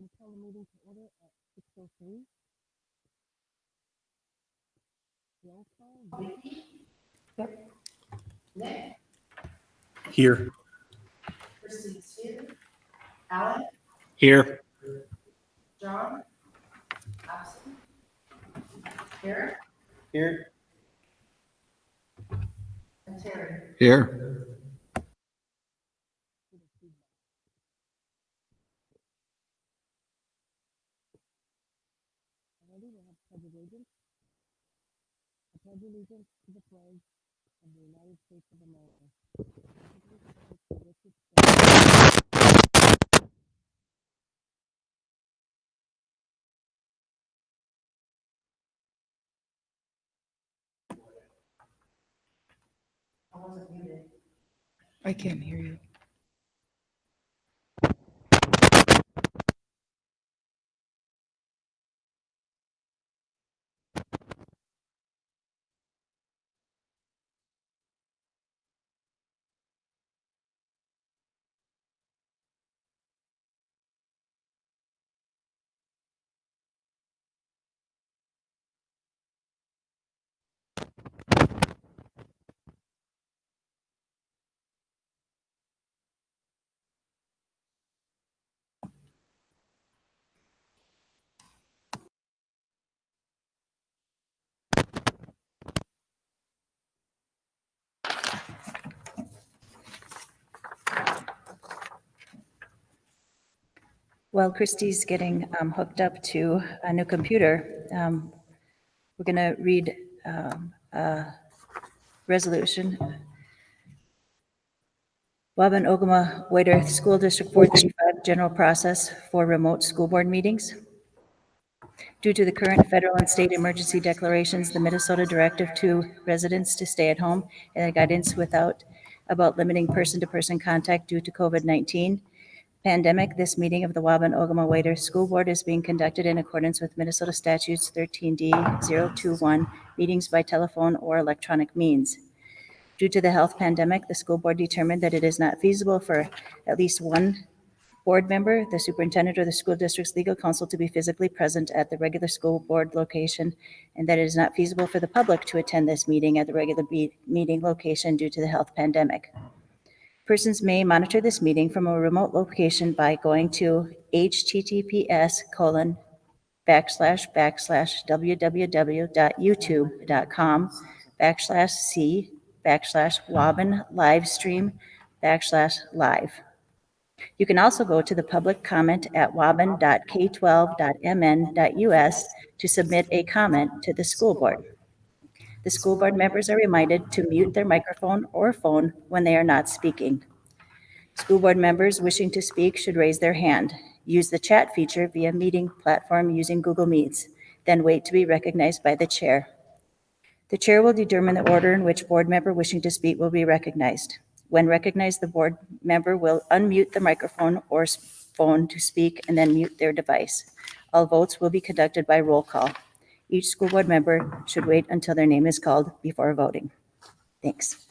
We call the meeting to order at 6:03. Roll call. Nick, Here. Christine's here. Alan, Here. John, absent. Eric, Here. and Terry. Here. Already we have pledge allegiance. I pledge allegiance to the flag of the United States of America. I wasn't muted. I can't hear you. While Christy's getting hooked up to a new computer, we're going to read a resolution. Waban Ogama White School District 435 general process for remote school board meetings. Due to the current federal and state emergency declarations, the Minnesota directive to residents to stay at home, and the guidance about limiting person-to-person contact due to COVID-19 pandemic, this meeting of the Waban Ogama White School Board is being conducted in accordance with Minnesota Statutes 13D-021, meetings by telephone or electronic means. Due to the health pandemic, the school board determined that it is not feasible for at least one board member, the superintendent, or the school district's legal counsel to be physically present at the regular school board location, and that it is not feasible for the public to attend this meeting at the regular meeting location due to the health pandemic. Persons may monitor this meeting from a remote location by going to https://www.youtube.com/c/Waban livestream/live. You can also go to the public comment at waban.k12.mn.us to submit a comment to the school board. The school board members are reminded to mute their microphone or phone when they are not speaking. School board members wishing to speak should raise their hand. Use the chat feature via meeting platform using Google Meets, then wait to be recognized by the chair. The chair will determine the order in which board member wishing to speak will be recognized. When recognized, the board member will unmute the microphone or phone to speak and then mute their device. All votes will be conducted by roll call. Each school board member should wait until their name is called before voting. Thanks.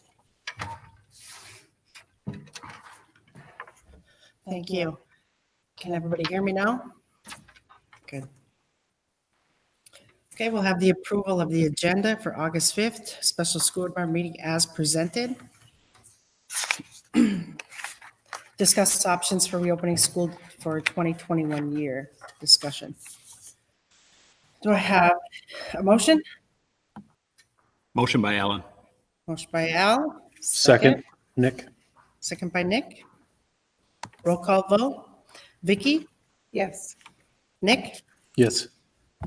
Thank you. Can everybody hear me now? Good. Okay, we'll have the approval of the agenda for August 5th, special school board meeting as presented. Discuss options for reopening school for 2021 year discussion. Do I have a motion? Motion by Alan. Motion by Al. Second. Nick. Second by Nick. Roll call vote. Vicky? Yes. Nick? Yes.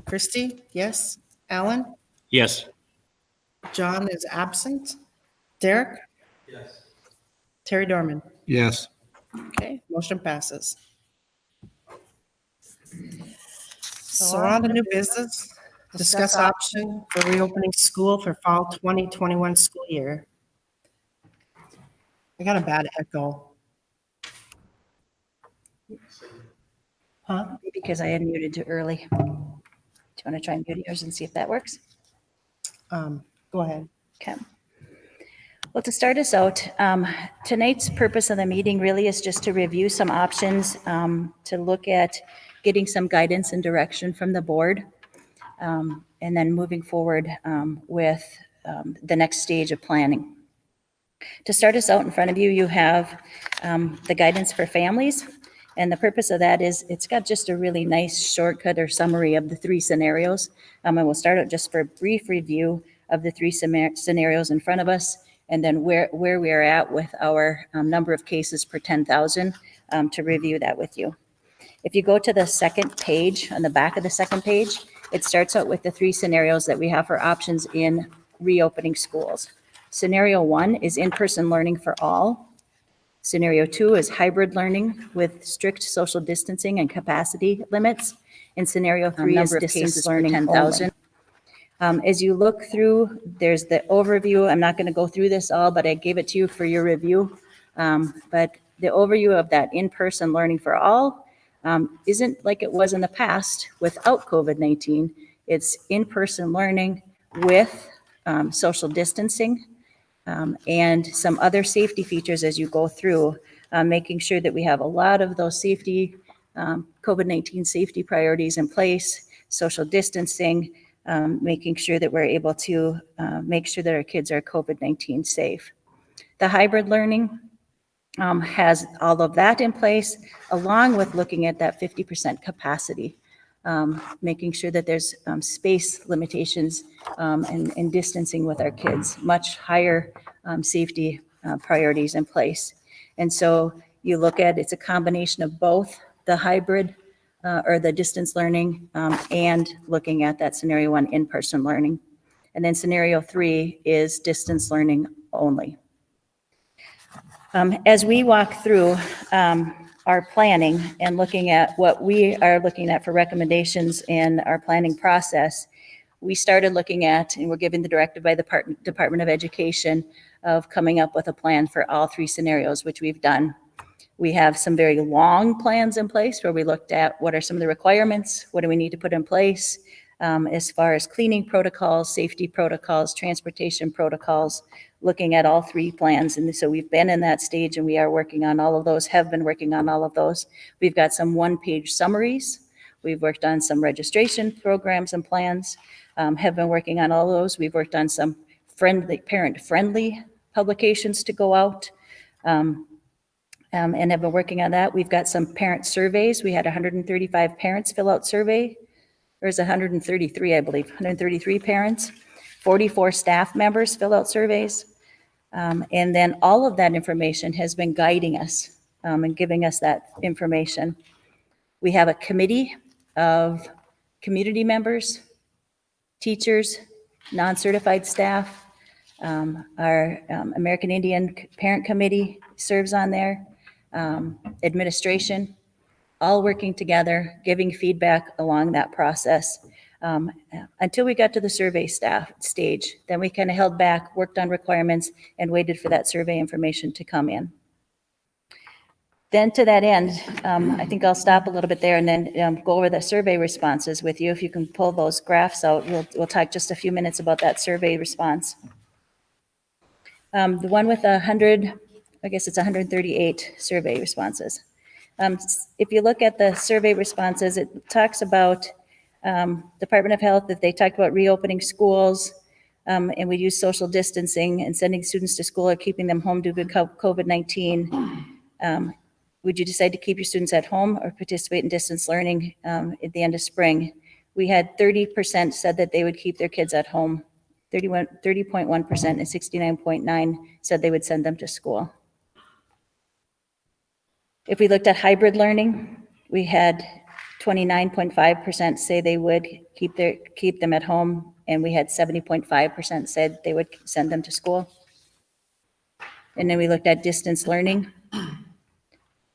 Christy? Yes. Alan? Yes. John is absent. Derek? Yes. Terry Dorman? Yes. Okay, motion passes. So we're on to new business. Discuss option for reopening school for fall 2021 school year. I got a bad echo. Huh? Because I unmuted too early. Do you want to try and mute yours and see if that works? Go ahead. Okay. Well, to start us out, tonight's purpose of the meeting really is just to review some options, to look at getting some guidance and direction from the board, and then moving forward with the next stage of planning. To start us out in front of you, you have the guidance for families. And the purpose of that is it's got just a really nice shortcut or summary of the 3 scenarios. And we'll start out just for a brief review of the 3 scenarios in front of us, and then where we are at with our number of cases per 10,000 to review that with you. If you go to the second page, on the back of the second page, it starts out with the 3 scenarios that we have for options in reopening schools. Scenario 1 is in-person learning for all. Scenario 2 is hybrid learning with strict social distancing and capacity limits. And scenario 3 is distance learning 10,000. As you look through, there's the overview. I'm not going to go through this all, but I gave it to you for your review. But the overview of that in-person learning for all isn't like it was in the past without COVID-19. It's in-person learning with social distancing and some other safety features as you go through, making sure that we have a lot of those safety, COVID-19 safety priorities in place, social distancing, making sure that we're able to make sure that our kids are COVID-19 safe. The hybrid learning has all of that in place, along with looking at that 50% capacity, making sure that there's space limitations and distancing with our kids, much higher safety priorities in place. And so you look at, it's a combination of both the hybrid or the distance learning and looking at that scenario 1 in-person learning. And then scenario 3 is distance learning only. As we walk through our planning and looking at what we are looking at for recommendations in our planning process, we started looking at, and we're given the directive by the Department of Education of coming up with a plan for all 3 scenarios, which we've done. We have some very long plans in place where we looked at what are some of the requirements, what do we need to put in place as far as cleaning protocols, safety protocols, transportation protocols, looking at all 3 plans. And so we've been in that stage and we are working on all of those, have been working on all of those. We've got some 1-page summaries. We've worked on some registration programs and plans, have been working on all those. We've worked on some parent-friendly publications to go out. And have been working on that. We've got some parent surveys. We had 135 parents fill out survey. There's 133, I believe, 133 parents. 44 staff members fill out surveys. And then all of that information has been guiding us and giving us that information. We have a committee of community members, teachers, non-certified staff. Our American Indian Parent Committee serves on there. Administration, all working together, giving feedback along that process until we got to the survey staff stage. Then we kind of held back, worked on requirements, and waited for that survey information to come in. Then to that end, I think I'll stop a little bit there and then go over the survey responses with you. If you can pull those graphs out, we'll talk just a few minutes about that survey response. The one with 100, I guess it's 138 survey responses. If you look at the survey responses, it talks about Department of Health, that they talked about reopening schools, and we use social distancing and sending students to school or keeping them home due to COVID-19. Would you decide to keep your students at home or participate in distance learning at the end of spring? We had 30% said that they would keep their kids at home. 30.1% and 69.9% said they would send them to school. If we looked at hybrid learning, we had 29.5% say they would keep them at home, and we had 70.5% said they would send them to school. And then we looked at distance learning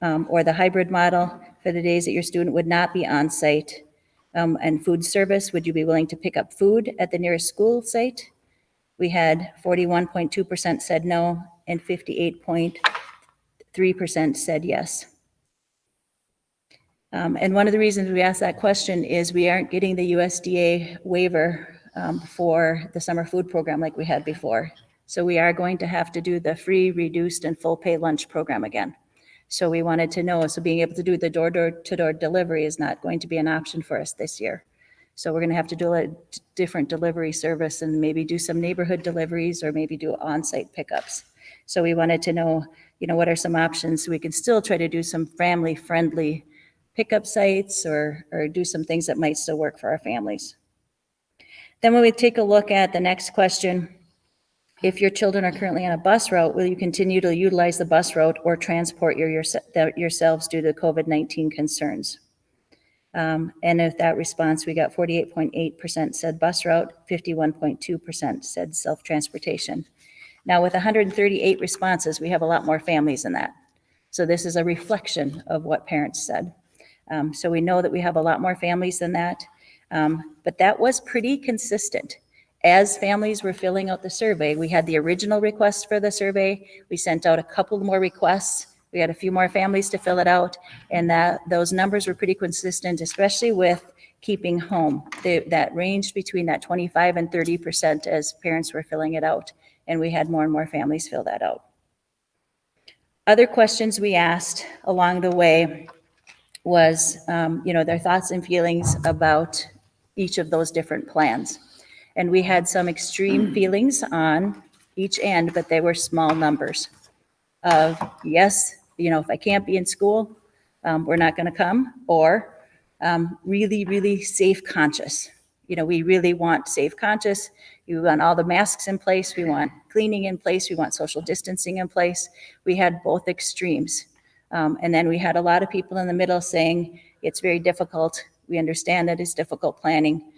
or the hybrid model for the days that your student would not be on site. And food service, would you be willing to pick up food at the nearest school site? We had 41.2% said no, and 58.3% said yes. And one of the reasons we asked that question is we aren't getting the USDA waiver for the summer food program like we had before. So we are going to have to do the free, reduced, and full pay lunch program again. So we wanted to know, so being able to do the door-to-door delivery is not going to be an option for us this year. So we're going to have to do a different delivery service and maybe do some neighborhood deliveries or maybe do on-site pickups. So we wanted to know, what are some options so we can still try to do some family-friendly pickup sites or do some things that might still work for our families. Then when we take a look at the next question, if your children are currently on a bus route, will you continue to utilize the bus route or transport yourselves due to COVID-19 concerns? And if that response, we got 48.8% said bus route, 51.2% said self-transportation. Now with 138 responses, we have a lot more families than that. So this is a reflection of what parents said. So we know that we have a lot more families than that, but that was pretty consistent. As families were filling out the survey, we had the original request for the survey. We sent out a couple more requests. We had a few more families to fill it out, and those numbers were pretty consistent, especially with keeping home. That ranged between that 25 and 30% as parents were filling it out, and we had more and more families fill that out. Other questions we asked along the way was, their thoughts and feelings about each of those different plans. And we had some extreme feelings on each end, but they were small numbers of, yes, if I can't be in school, we're not going to come, or really, really safe conscious. We really want safe conscious. We want all the masks in place. We want cleaning in place. We want social distancing in place. We had both extremes. And then we had a lot of people in the middle saying, it's very difficult. We understand that it's difficult planning.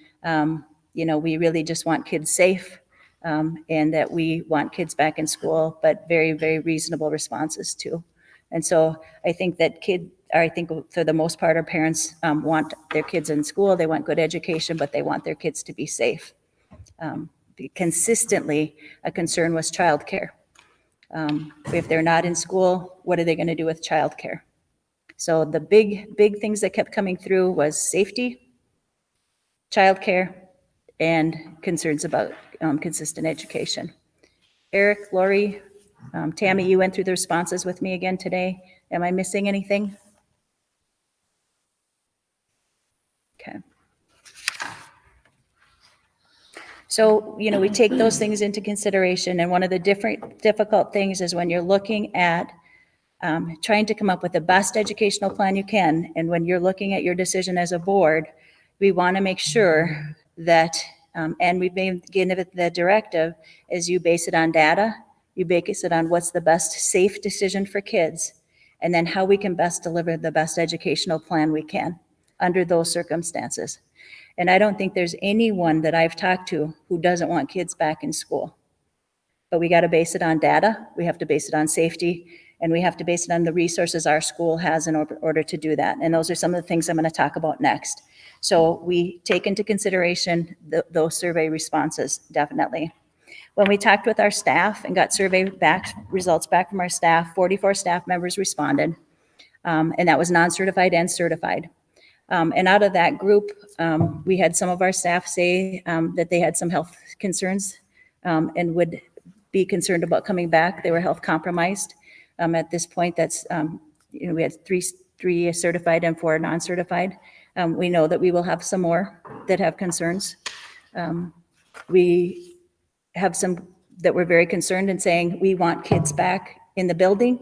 We really just want kids safe, and that we want kids back in school, but very, very reasonable responses too. And so I think for the most part, our parents want their kids in school. They want good education, but they want their kids to be safe. Consistently, a concern was childcare. If they're not in school, what are they going to do with childcare? So the big things that kept coming through was safety, childcare, and concerns about consistent education. Eric, Lori, Tammy, you went through the responses with me again today. Am I missing anything? Okay. So, we take those things into consideration, and one of the difficult things is when you're looking at trying to come up with the best educational plan you can, and when you're looking at your decision as a board, we want to make sure that, and we've been given the directive, is you base it on data, you base it on what's the best safe decision for kids, and then how we can best deliver the best educational plan we can under those circumstances. And I don't think there's anyone that I've talked to who doesn't want kids back in school. But we got to base it on data, we have to base it on safety, and we have to base it on the resources our school has in order to do that. And those are some of the things I'm going to talk about next. So we take into consideration those survey responses, definitely. When we talked with our staff and got survey results back from our staff, 44 staff members responded, and that was non-certified and certified. And out of that group, we had some of our staff say that they had some health concerns and would be concerned about coming back. They were health compromised. At this point, that's, we had three certified and 4 non-certified. We know that we will have some more that have concerns. We have some that were very concerned and saying, we want kids back in the building.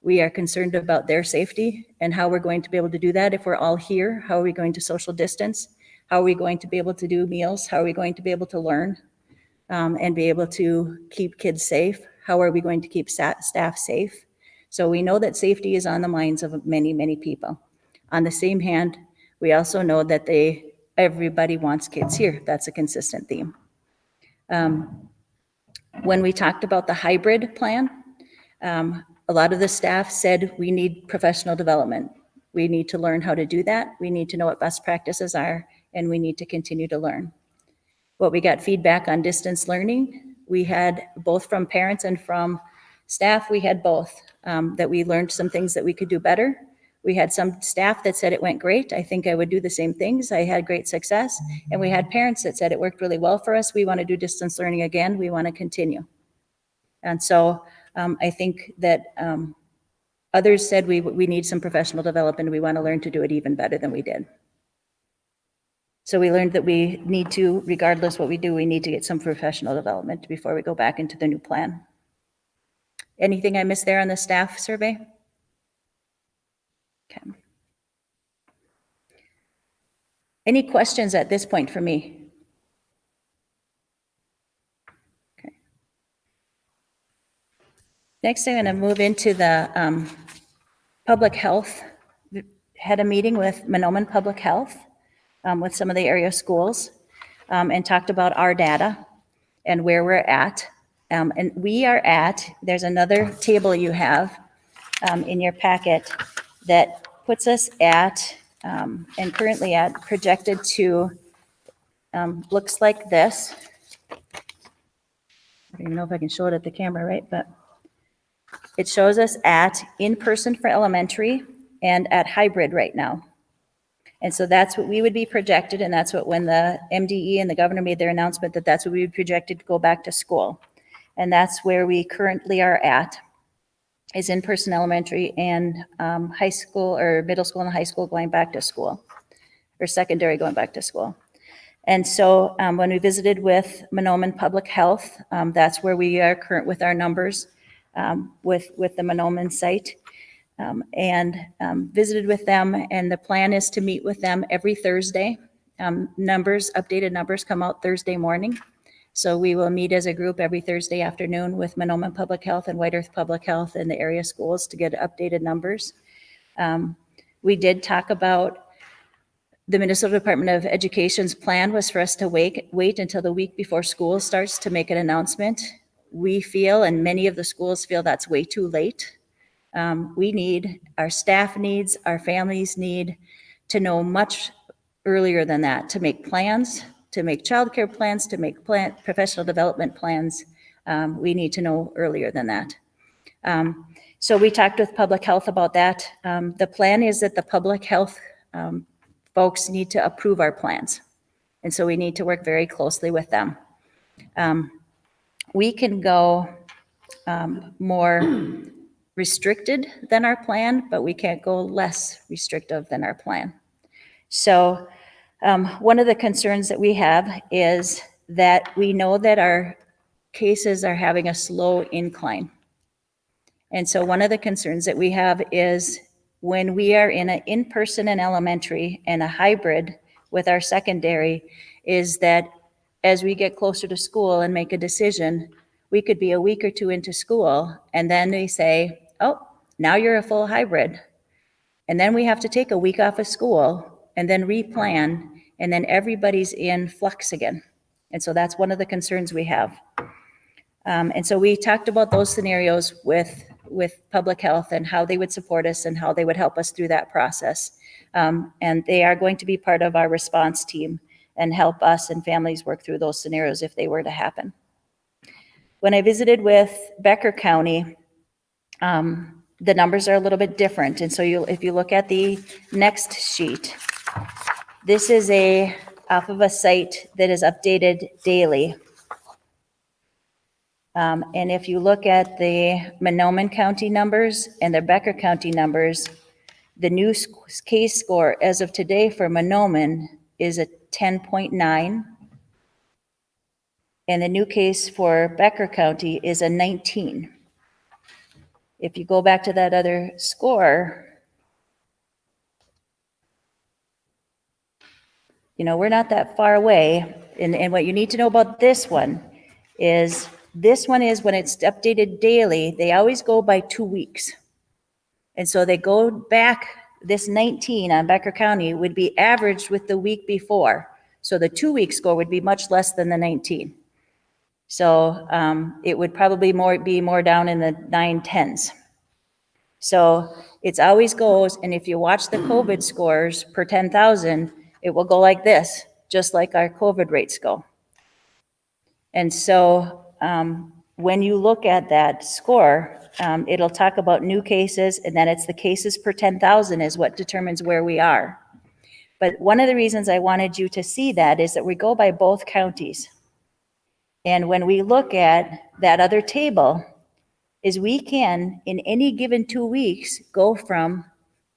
We are concerned about their safety and how we're going to be able to do that if we're all here. How are we going to social distance? How are we going to be able to do meals? How are we going to be able to learn and be able to keep kids safe? How are we going to keep staff safe? So we know that safety is on the minds of many, many people. On the same hand, we also know that everybody wants kids here. That's a consistent theme. When we talked about the hybrid plan, a lot of the staff said we need professional development. We need to learn how to do that. We need to know what best practices are, and we need to continue to learn. What we got feedback on distance learning, we had both from parents and from staff, we had both, that we learned some things that we could do better. We had some staff that said it went great. I think I would do the same things. I had great success. And we had parents that said it worked really well for us. We want to do distance learning again. We want to continue. And so I think that Others said we need some professional development. We want to learn to do it even better than we did. So we learned that we need to, regardless what we do, we need to get some professional development before we go back into the new plan. Anything I missed there on the staff survey? Okay. Any questions at this point for me? Okay. Next, I'm going to move into the public health. Had a meeting with Monoman Public Health with some of the area schools and talked about our data and where we're at. And we are at, there's another table you have in your packet that puts us at, and currently at, projected to, looks like this. I don't even know if I can show it at the camera, right? But it shows us at in-person for elementary and at hybrid right now. And so that's what we would be projected, and that's what when the MDE and the governor made their announcement that that's what we would projected to go back to school. And that's where we currently are at, is in-person elementary and high school or middle school and high school going back to school, or secondary going back to school. And so when we visited with Monoman Public Health, that's where we are current with our numbers with the Monoman site. And visited with them, and the plan is to meet with them every Thursday. Updated numbers come out Thursday morning. So we will meet as a group every Thursday afternoon with Monoman Public Health and White Earth Public Health and the area schools to get updated numbers. We did talk about the Minnesota Department of Education's plan was for us to wait until the week before school starts to make an announcement. We feel, and many of the schools feel, that's way too late. We need, our staff needs, our families need to know much earlier than that, to make plans, to make childcare plans, to make professional development plans. We need to know earlier than that. So we talked with public health about that. The plan is that the public health folks need to approve our plans. And so we need to work very closely with them. We can go more restricted than our plan, but we can't go less restrictive than our plan. So one of the concerns that we have is that we know that our cases are having a slow incline. And so one of the concerns that we have is when we are in an in-person in elementary and a hybrid with our secondary, is that as we get closer to school and make a decision, we could be a week or two into school, and then they say, oh, now you're a full hybrid. And then we have to take a week off of school and then replan, and then everybody's in flux again. And so that's one of the concerns we have. And so we talked about those scenarios with public health and how they would support us and how they would help us through that process. And they are going to be part of our response team and help us and families work through those scenarios if they were to happen. When I visited with Becker County, the numbers are a little bit different. And so if you look at the next sheet, this is off of a site that is updated daily. And if you look at the Monoman County numbers and the Becker County numbers, the new case score as of today for Monoman is a 10.9. And the new case for Becker County is a 19. If you go back to that other score, we're not that far away. And what you need to know about this one is when it's updated daily, they always go by 2 weeks. And so they go back, this 19 on Becker County would be averaged with the week before. So the 2-week score would be much less than the 19. So it would probably be more down in the 9-10s. So it's always goes, and if you watch the COVID scores per 10,000, it will go like this, just like our COVID rates go. And so when you look at that score, it'll talk about new cases, and then it's the cases per 10,000 is what determines where we are. But one of the reasons I wanted you to see that is that we go by both counties. And when we look at that other table, is we can, in any given 2 weeks, go from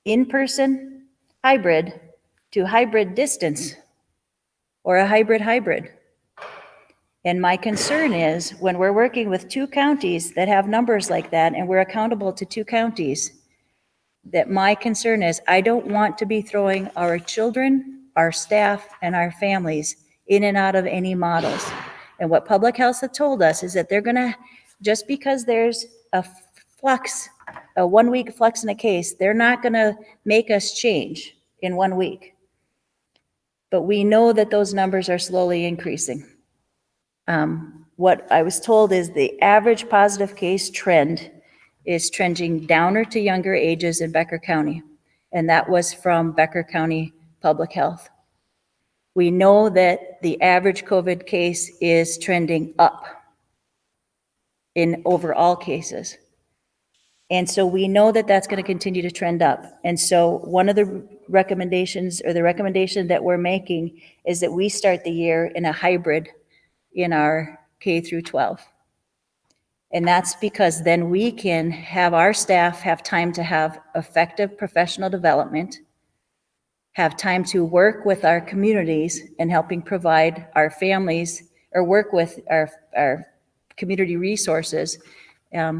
in-person hybrid to hybrid distance or a hybrid. And my concern is when we're working with 2 counties that have numbers like that and we're accountable to 2 counties, that my concern is I don't want to be throwing our children, our staff, and our families in and out of any models. And what public health has told us is that they're gonna, just because there's a flux, a 1-week flux in a case, they're not gonna make us change in 1 week. But we know that those numbers are slowly increasing. What I was told is the average positive case trend is trending downer to younger ages in Becker County. And that was from Becker County Public Health. We know that the average COVID case is trending up in overall cases. And so we know that that's going to continue to trend up. And so one of the recommendations, or the recommendation that we're making, is that we start the year in a hybrid in our K through 12. And that's because then we can have our staff have time to have effective professional development, have time to work with our communities and helping provide our families, or work with our community resources,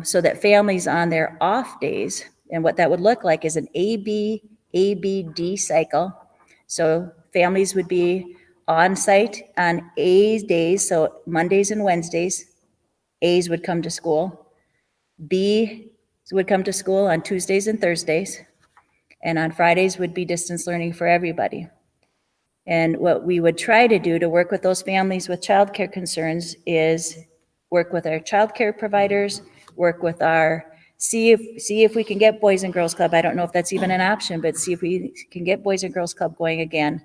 so that families on their off days, and what that would look like is an ABD cycle. So families would be on site on A days, so Mondays and Wednesdays, A's would come to school. B would come to school on Tuesdays and Thursdays, and on Fridays would be distance learning for everybody. And what we would try to do to work with those families with childcare concerns is work with our childcare providers, work with our, see if we can get Boys and Girls Club. I don't know if that's even an option, but see if we can get Boys and Girls Club going again.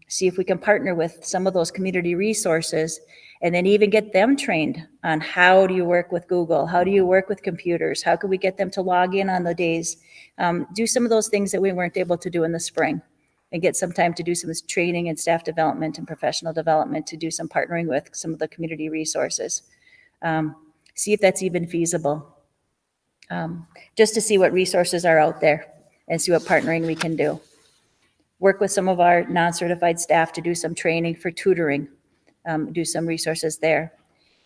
See if we can partner with some of those community resources, and then even get them trained on how do you work with Google? How do you work with computers? How can we get them to log in on the days? Do some of those things that we weren't able to do in the spring, and get some time to do some training and staff development and professional development, to do some partnering with some of the community resources. See if that's even feasible. Just to see what resources are out there and see what partnering we can do. Work with some of our non-certified staff to do some training for tutoring, do some resources there.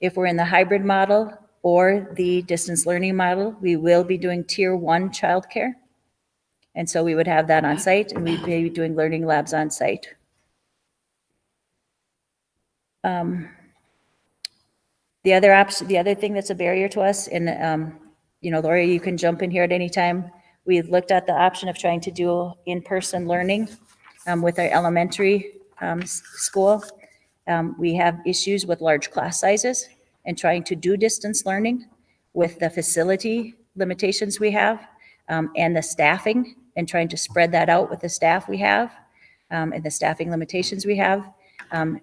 If we're in the hybrid model or the distance learning model, we will be doing tier 1 childcare. And so we would have that on site, and we'd be doing learning labs on site. The other thing that's a barrier to us, and Lori, you can jump in here at any time. We've looked at the option of trying to do in-person learning with our elementary school. We have issues with large class sizes and trying to do distance learning with the facility limitations we have, and the staffing, and trying to spread that out with the staff we have, and the staffing limitations we have,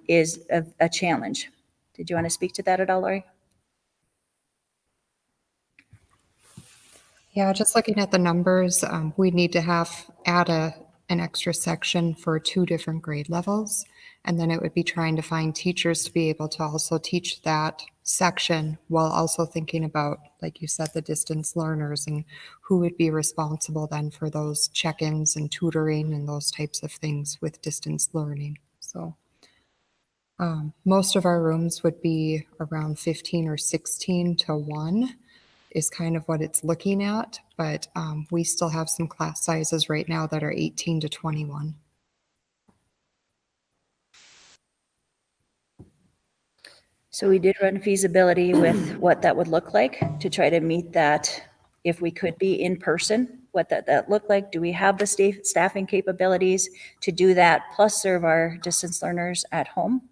is a challenge. Did you want to speak to that at all, Lori? Yeah, just looking at the numbers, we need to add an extra section for 2 different grade levels. And then it would be trying to find teachers to be able to also teach that section, while also thinking about, like you said, the distance learners and who would be responsible then for those check-ins and tutoring and those types of things with distance learning. So most of our rooms would be around 15 or 16 to 1 is kind of what it's looking at. But we still have some class sizes right now that are 18 to 21. So we did run feasibility with what that would look like to try to meet that, if we could be in person, what that looked like. Do we have the staffing capabilities to do that, plus serve our distance learners at home?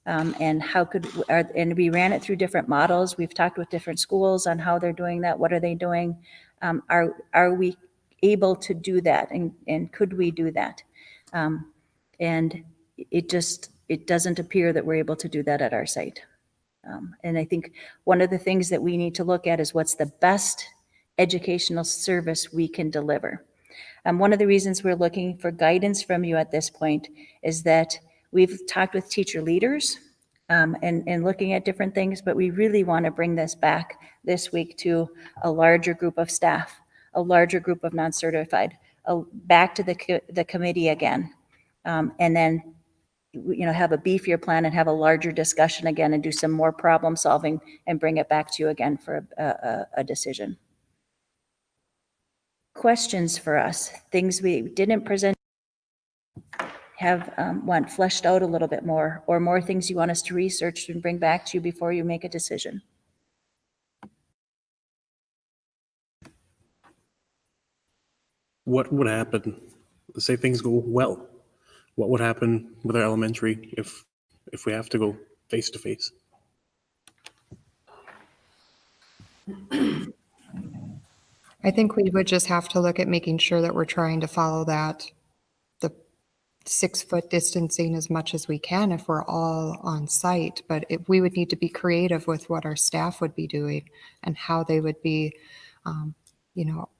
And and we ran it through different models. We've talked with different schools on how they're doing that. What are they doing? Are we able to do that? And could we do that? And it doesn't appear that we're able to do that at our site. And I think one of the things that we need to look at is what's the best educational service we can deliver. One of the reasons we're looking for guidance from you at this point is that we've talked with teacher leaders and looking at different things, but we really want to bring this back this week to a larger group of staff, a larger group of non-certified, back to the committee again. And then, have a beefier plan and have a larger discussion again and do some more problem solving and bring it back to you again for a decision. Questions for us, things we didn't present, have want fleshed out a little bit more, or more things you want us to research and bring back to you before you make a decision. What would happen, say things go well? What would happen with our elementary if we have to go face to face? I think we would just have to look at making sure that we're trying to follow the 6-foot distancing as much as we can if we're all on site. But we would need to be creative with what our staff would be doing and how they would be,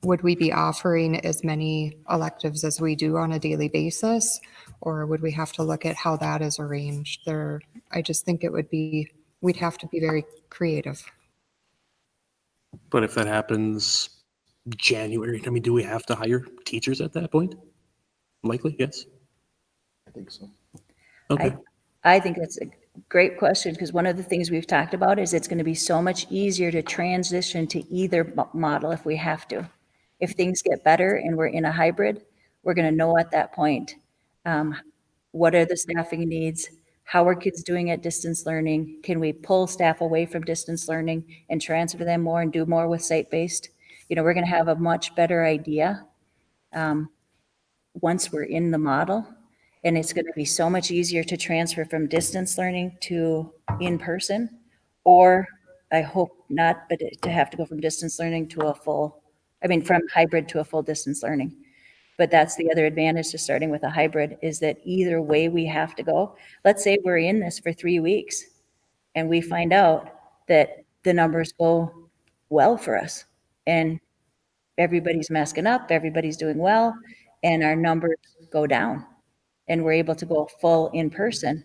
would we be offering as many electives as we do on a daily basis? Or would we have to look at how that is arranged? I just think we'd have to be very creative. But if that happens January, I mean, do we have to hire teachers at that point? Likely, yes. I think so. Okay. I think that's a great question, because one of the things we've talked about is it's going to be so much easier to transition to either model if we have to. If things get better and we're in a hybrid, we're going to know at that point, what are the staffing needs? How are kids doing at distance learning? Can we pull staff away from distance learning and transfer them more and do more with site-based? We're going to have a much better idea once we're in the model. And it's going to be so much easier to transfer from distance learning to in-person, or I hope not, but to have to go from distance learning to from hybrid to a full distance learning. But that's the other advantage to starting with a hybrid, is that either way we have to go. Let's say we're in this for 3 weeks and we find out that the numbers go well for us and everybody's masking up, everybody's doing well, and our numbers go down and we're able to go full in person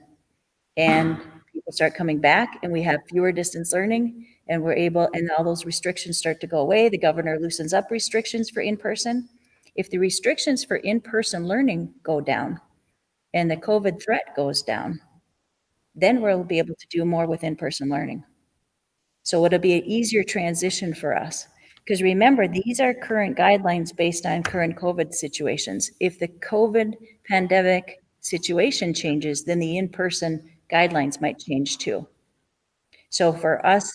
and people start coming back and we have fewer distance learning and and all those restrictions start to go away. The governor loosens up restrictions for in-person. If the restrictions for in-person learning go down and the COVID threat goes down, then we'll be able to do more with in-person learning. So it'll be an easier transition for us. Because remember, these are current guidelines based on current COVID situations. If the COVID pandemic situation changes, then the in-person guidelines might change too. So for us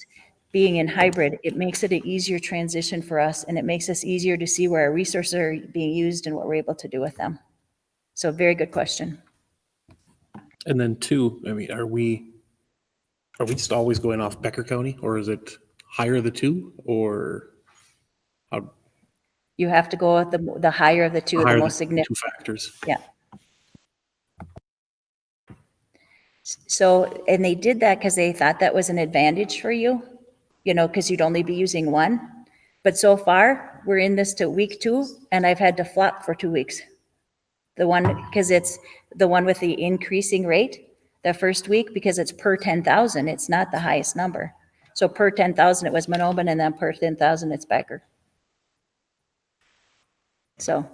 being in hybrid, it makes it an easier transition for us, and it makes us easier to see where our resources are being used and what we're able to do with them. So very good question. And then 2, I mean, are we just always going off Becker County, or is it higher of the 2, or how? You have to go with the higher of the two, the most significant. 2 factors. Yeah. So, and they did that because they thought that was an advantage for you, because you'd only be using one. But so far, we're in this to week 2, and I've had to flop for 2 weeks. Because it's the one with the increasing rate, the first week, because it's per 10,000, it's not the highest number. So per 10,000, it was Monoban, and then per 10,000, it's Becker. So.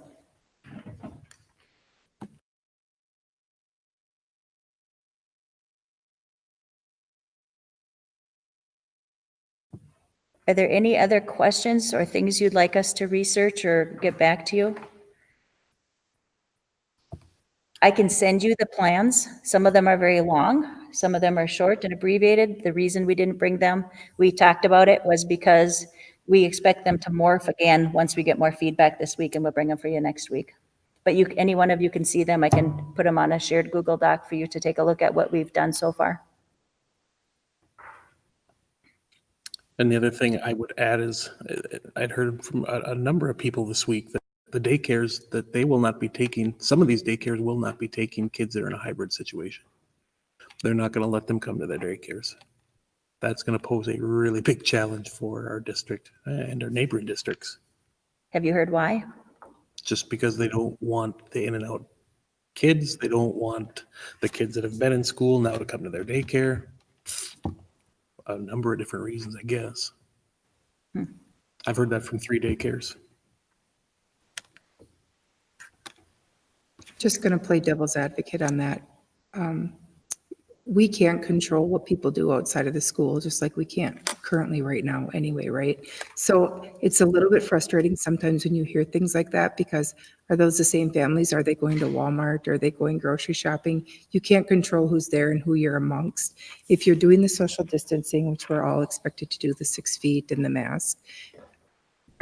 Are there any other questions or things you'd like us to research or get back to you? I can send you the plans. Some of them are very long. Some of them are short and abbreviated. The reason we didn't bring them, we talked about it, was because we expect them to morph again once we get more feedback this week, and we'll bring them for you next week. But any one of you can see them. I can put them on a shared Google Doc for you to take a look at what we've done so far. And the other thing I would add is I'd heard from a number of people this week that the daycares, that they will not be taking, some of these daycares will not be taking kids that are in a hybrid situation. They're not going to let them come to their daycares. That's going to pose a really big challenge for our district and our neighboring districts. Have you heard why? Just because they don't want the in and out kids. They don't want the kids that have been in school now to come to their daycare. a number of different reasons, I guess. Hmm. I've heard that from 3 daycares. Just going to play devil's advocate on that. We can't control what people do outside of the school, just like we can't currently right now anyway, right? So it's a little bit frustrating sometimes when you hear things like that, because are those the same families? Are they going to Walmart? Are they going grocery shopping? You can't control who's there and who you're amongst. If you're doing the social distancing, which we're all expected to do, the 6 feet and the mask,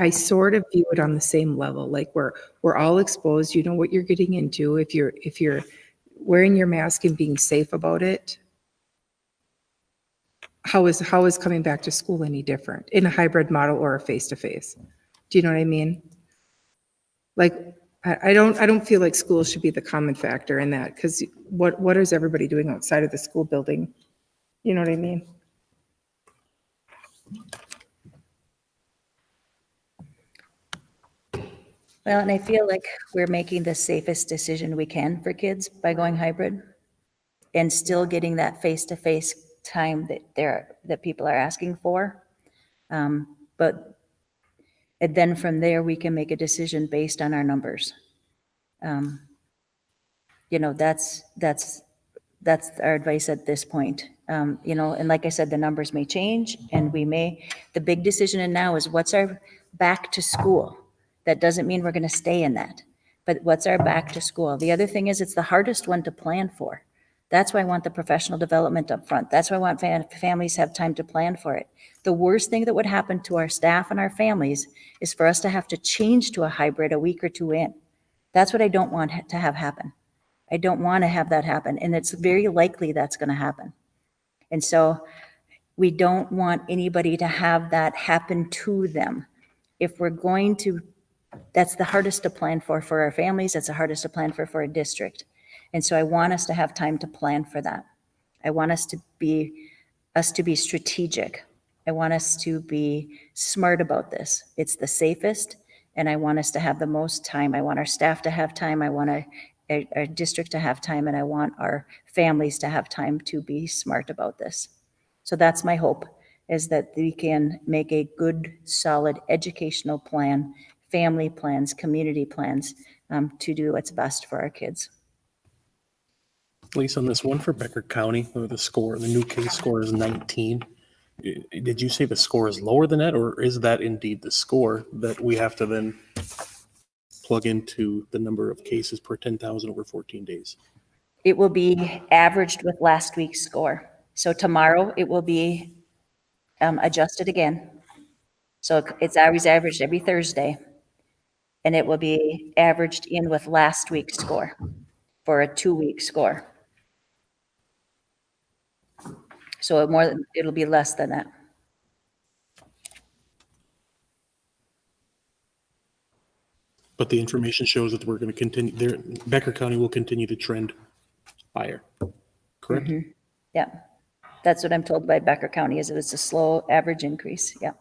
I sort of view it on the same level. Like we're all exposed. You know what you're getting into. If you're wearing your mask and being safe about it, how is coming back to school any different in a hybrid model or a face-to-face? Do you know what I mean? Like, I don't feel like school should be the common factor in that, because what is everybody doing outside of the school building? You know what I mean? Well, and I feel like we're making the safest decision we can for kids by going hybrid and still getting that face-to-face time that people are asking for. But and then from there, we can make a decision based on our numbers. You know, that's our advice at this point. You know, and like I said, the numbers may change and the big decision in now is what's our back to school? That doesn't mean we're going to stay in that, but what's our back to school? The other thing is it's the hardest one to plan for. That's why I want the professional development up front. That's why I want families have time to plan for it. The worst thing that would happen to our staff and our families is for us to have to change to a hybrid a week or two in. That's what I don't want to have happen. I don't want to have that happen, and it's very likely that's going to happen. And so we don't want anybody to have that happen to them. If we're going to, that's the hardest to plan for our families. That's the hardest to plan for a district. And so I want us to have time to plan for that. I want us to be strategic. I want us to be smart about this. It's the safest, and I want us to have the most time. I want our staff to have time. I want our district to have time, and I want our families to have time to be smart about this. So that's my hope, is that we can make a good, solid educational plan, family plans, community plans, to do what's best for our kids. At least on this one for Becker County, where the new case score is 19. Did you say the score is lower than that, or is that indeed the score that we have to then plug into the number of cases per 10,000 over 14 days? It will be averaged with last week's score. So tomorrow it will be adjusted again. So it's always averaged every Thursday, and it will be averaged in with last week's score for a 2-week score. So it'll be less than that. But the information shows that we're going to continue, Becker County will continue to trend higher, correct? Mm-hmm. Yeah, that's what I'm told by Becker County, is that it's a slow average increase. Yeah,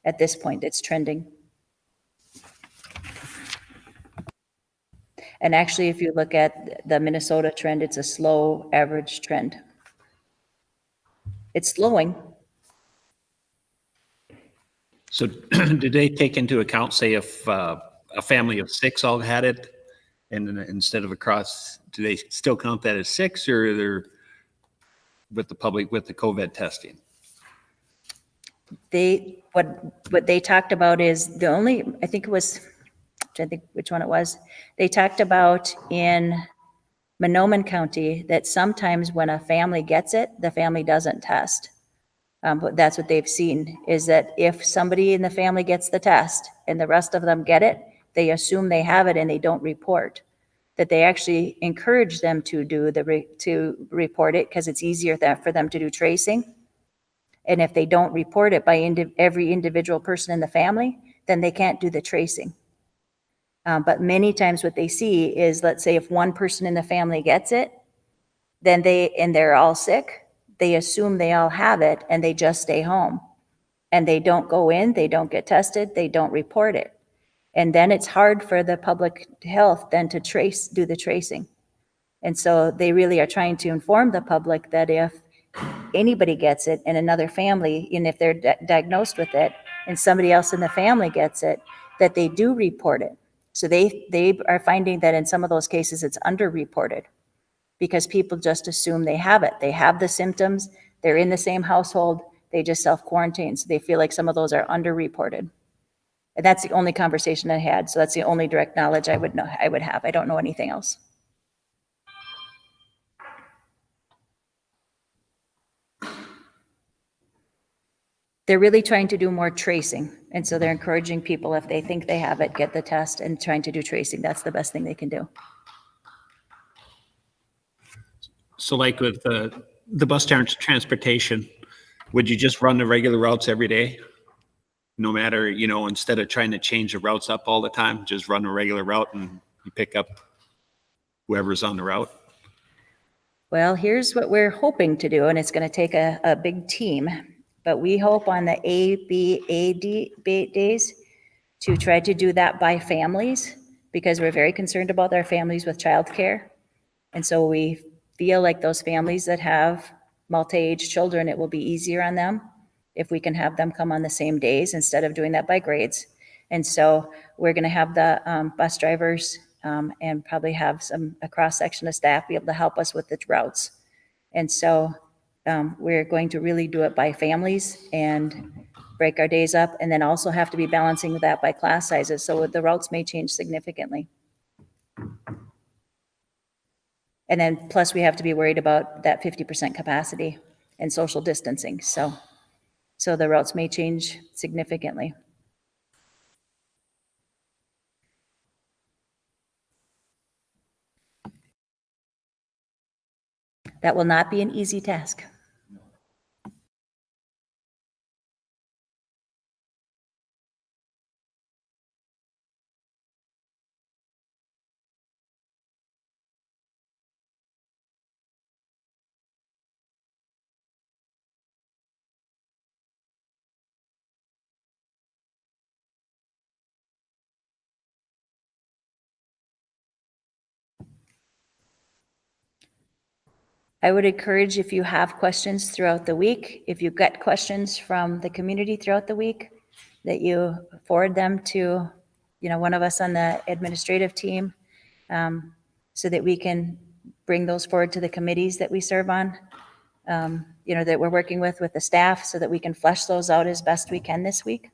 at this point, it's trending. And actually, if you look at the Minnesota trend, it's a slow average trend. It's slowing. So did they take into account, say, if a family of 6 all had it, and then instead of across, do they still count that as 6, or they're with the COVID testing? What they talked about is I think it was, I think which one it was. They talked about in Monoman County that sometimes when a family gets it, the family doesn't test. But that's what they've seen, is that if somebody in the family gets the test and the rest of them get it, they assume they have it and they don't report. That they actually encourage them to report it because it's easier for them to do tracing. And if they don't report it by every individual person in the family, then they can't do the tracing. But many times what they see is, let's say if one person in the family gets it, then they're all sick, they assume they all have it and they just stay home. And they don't go in, they don't get tested, they don't report it. And then it's hard for the public health then to do the tracing. And so they really are trying to inform the public that if anybody gets it in another family, and if they're diagnosed with it and somebody else in the family gets it, that they do report it. So they are finding that in some of those cases, it's underreported because people just assume they have it. They have the symptoms, they're in the same household, they just self-quarantine. So they feel like some of those are underreported. And that's the only conversation I had. So that's the only direct knowledge I would know, I would have. I don't know anything else. They're really trying to do more tracing. And so they're encouraging people, if they think they have it, get the test and trying to do tracing. That's the best thing they can do. So like with the bus transportation, would you just run the regular routes every day? No matter, instead of trying to change the routes up all the time, just run a regular route and you pick up whoever's on the route? Well, here's what we're hoping to do, and it's going to take a big team, but we hope on the ABAD days to try to do that by families, because we're very concerned about our families with childcare. And so we feel like those families that have multi-age children, it will be easier on them if we can have them come on the same days instead of doing that by grades. And so we're going to have the bus drivers and probably have a cross-section of staff be able to help us with the routes. And so we're going to really do it by families and break our days up, and then also have to be balancing that by class sizes. So the routes may change significantly. And then plus we have to be worried about that 50% capacity and social distancing. So the routes may change significantly. That will not be an easy task. I would encourage, if you have questions throughout the week, if you get questions from the community throughout the week, that you forward them to, one of us on the administrative team, so that we can bring those forward to the committees that we serve on, that we're working with the staff, so that we can flesh those out as best we can this week.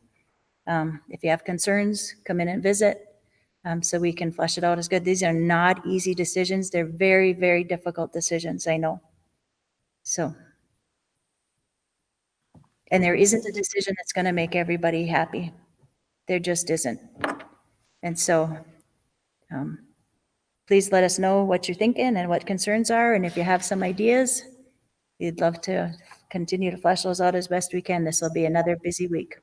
If you have concerns, come in and visit, so we can flesh it out as good. These are not easy decisions. They're very, very difficult decisions, I know. So, and there isn't a decision that's going to make everybody happy. There just isn't. And so, please let us know what you're thinking and what concerns are. And if you have some ideas, we'd love to continue to flesh those out as best we can. This will be another busy week.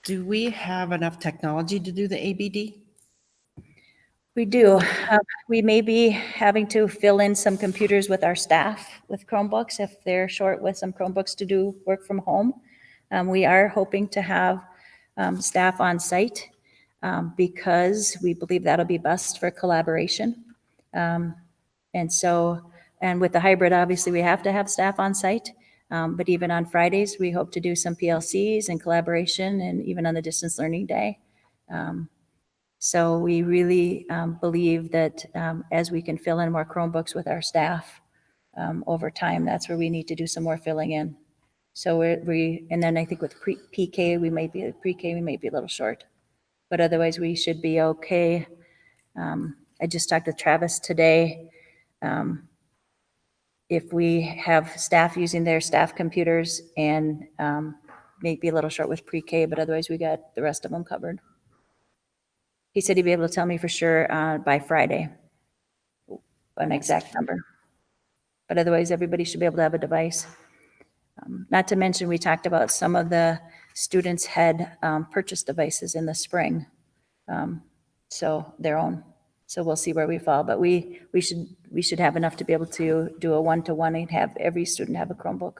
Do we have enough technology to do the ABD? We do. We may be having to fill in some computers with our staff with Chromebooks if they're short with some Chromebooks to do work from home. We are hoping to have staff on site because we believe that'll be best for collaboration. And with the hybrid, obviously, we have to have staff on site. But even on Fridays, we hope to do some PLCs and collaboration, and even on the distance learning day. So we really believe that as we can fill in more Chromebooks with our staff over time, that's where we need to do some more filling in. So and then I think with pre-K, we might be a little short, but otherwise we should be okay. I just talked with Travis today. If we have staff using their staff computers, and maybe a little short with pre-K, but otherwise we got the rest of them covered. He said he'd be able to tell me for sure by Friday an exact number. But otherwise, everybody should be able to have a device. Not to mention, we talked about some of the students had purchased devices in the spring, so their own. So we'll see where we fall. But we should have enough to be able to do a one-to-one and have every student have a Chromebook.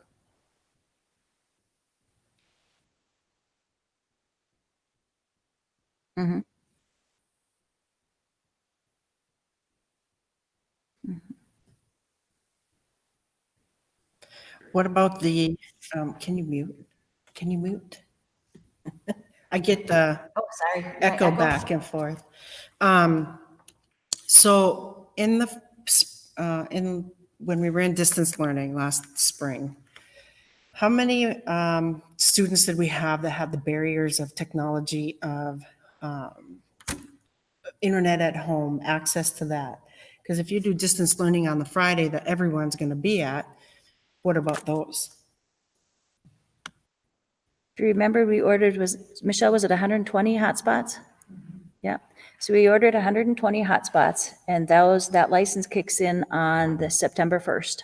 Mhm. What about the, can you mute? Can you mute? I get the Oh, sorry. echo back and forth. So when we were in distance learning last spring, how many students did we have that had the barriers of technology, of internet at home, access to that? Because if you do distance learning on the Friday that everyone's going to be at, what about those? If you remember, Michelle, was it 120 hotspots? Yeah. So we ordered 120 hotspots, and that license kicks in on the September 1st.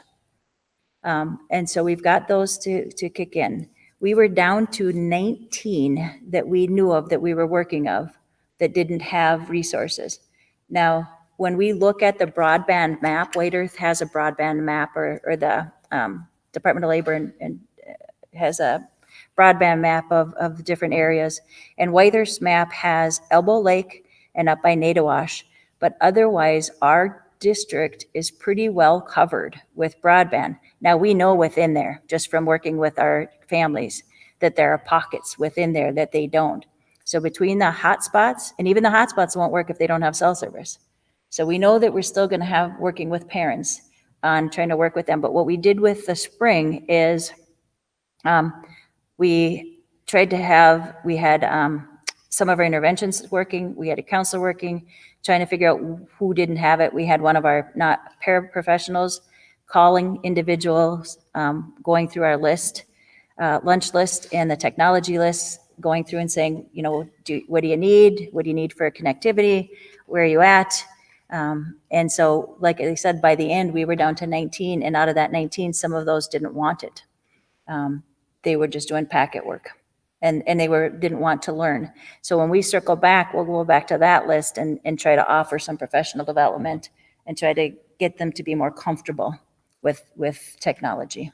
And so we've got those to kick in. We were down to 19 that we knew of that we were working of that didn't have resources. Now, when we look at the broadband map, White Earth has a broadband map, or the Department of Labor and has a broadband map of different areas. And White Earth's map has Elbow Lake and up by Nadawash. But otherwise, our district is pretty well covered with broadband. Now, we know within there, just from working with our families, that there are pockets within there that they don't. So between the hotspots, and even the hotspots won't work if they don't have cell service. So we know that we're still going to have working with parents on trying to work with them. But what we did with the spring is we had some of our interventions working, we had a counselor working, trying to figure out who didn't have it. We had one of our paraprofessionals calling individuals, going through our list, lunch list and the technology list, going through and saying, what do you need? What do you need for connectivity? Where are you at? And so, like I said, by the end, we were down to 19, and out of that 19, some of those didn't want it. They were just doing packet work, and they didn't want to learn. So when we circle back, we'll go back to that list and try to offer some professional development and try to get them to be more comfortable with technology.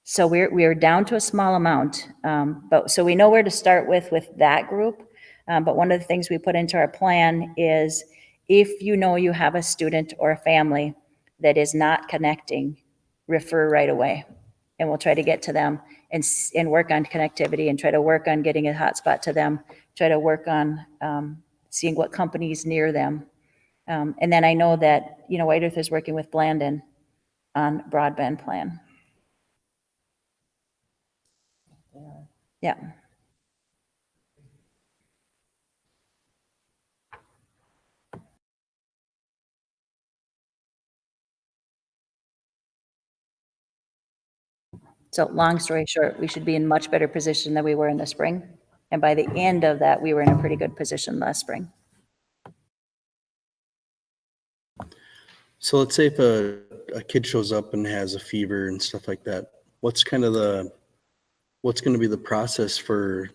So we're down to a small amount, but so we know where to start with that group. But one of the things we put into our plan is, if you know you have a student or a family that is not connecting, refer right away. And we'll try to get to them and work on connectivity and try to work on getting a hotspot to them, try to work on seeing what companies near them. And then I know that, White Earth is working with Blandon on broadband plan. Yeah. So long story short, we should be in much better position than we were in the spring. And by the end of that, we were in a pretty good position last spring. So let's say if a kid shows up and has a fever and stuff like that, what's going to be the process for,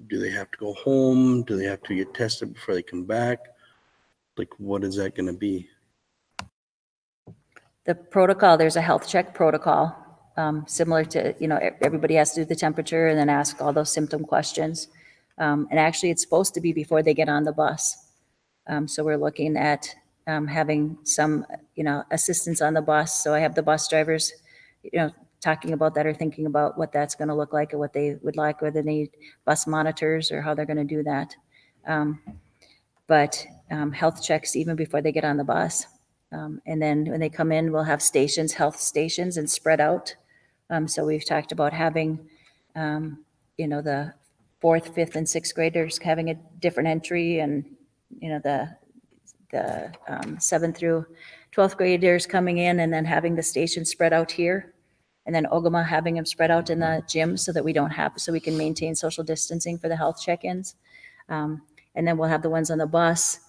do they have to go home? Do they have to get tested before they come back? Like, what is that going to be? The protocol, there's a health check protocol, similar to, everybody has to do the temperature and then ask all those symptom questions. And actually, it's supposed to be before they get on the bus. So we're looking at having some, assistance on the bus. So I have the bus drivers, talking about that or thinking about what that's going to look like or what they would like, whether they need bus monitors or how they're going to do that. But health checks even before they get on the bus. And then when they come in, we'll have stations, health stations, and spread out. So we've talked about having, the 4th, 5th, and 6th graders having a different entry, and, the 7th through 12th graders coming in, and then having the station spread out here. And then Ogama having them spread out in the gym so that we can maintain social distancing for the health check-ins. And then we'll have the ones on the bus.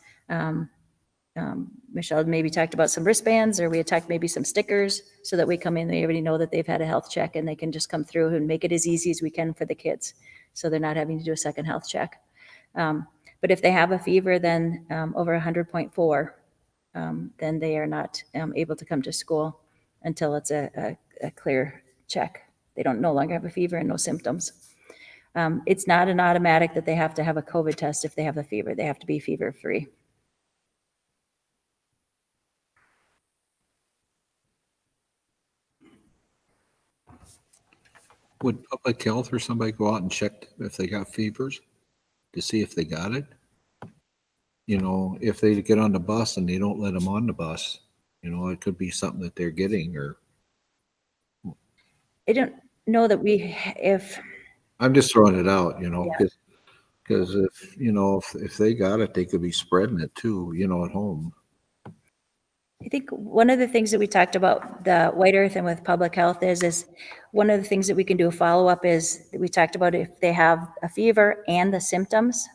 Michelle maybe talked about some wristbands, or we had talked maybe some stickers, so that we come in, they already know that they've had a health check, and they can just come through and make it as easy as we can for the kids, so they're not having to do a second health check. But if they have a fever then over 100.4, then they are not able to come to school until it's a clear check. They don't no longer have a fever and no symptoms. It's not an automatic that they have to have a COVID test if they have a fever. They have to be fever-free. Would public health or somebody go out and check if they got fevers to see if they got it? You know, if they get on the bus and they don't let them on the bus, you know, it could be something that they're getting, or I don't know that if, I'm just throwing it out, you know, Yeah. because if, you know, if they got it, they could be spreading it too, you know, at home. I think one of the things that we talked about, the White Earth and with public health is one of the things that we can do a follow-up is, we talked about if they have a fever and the symptoms,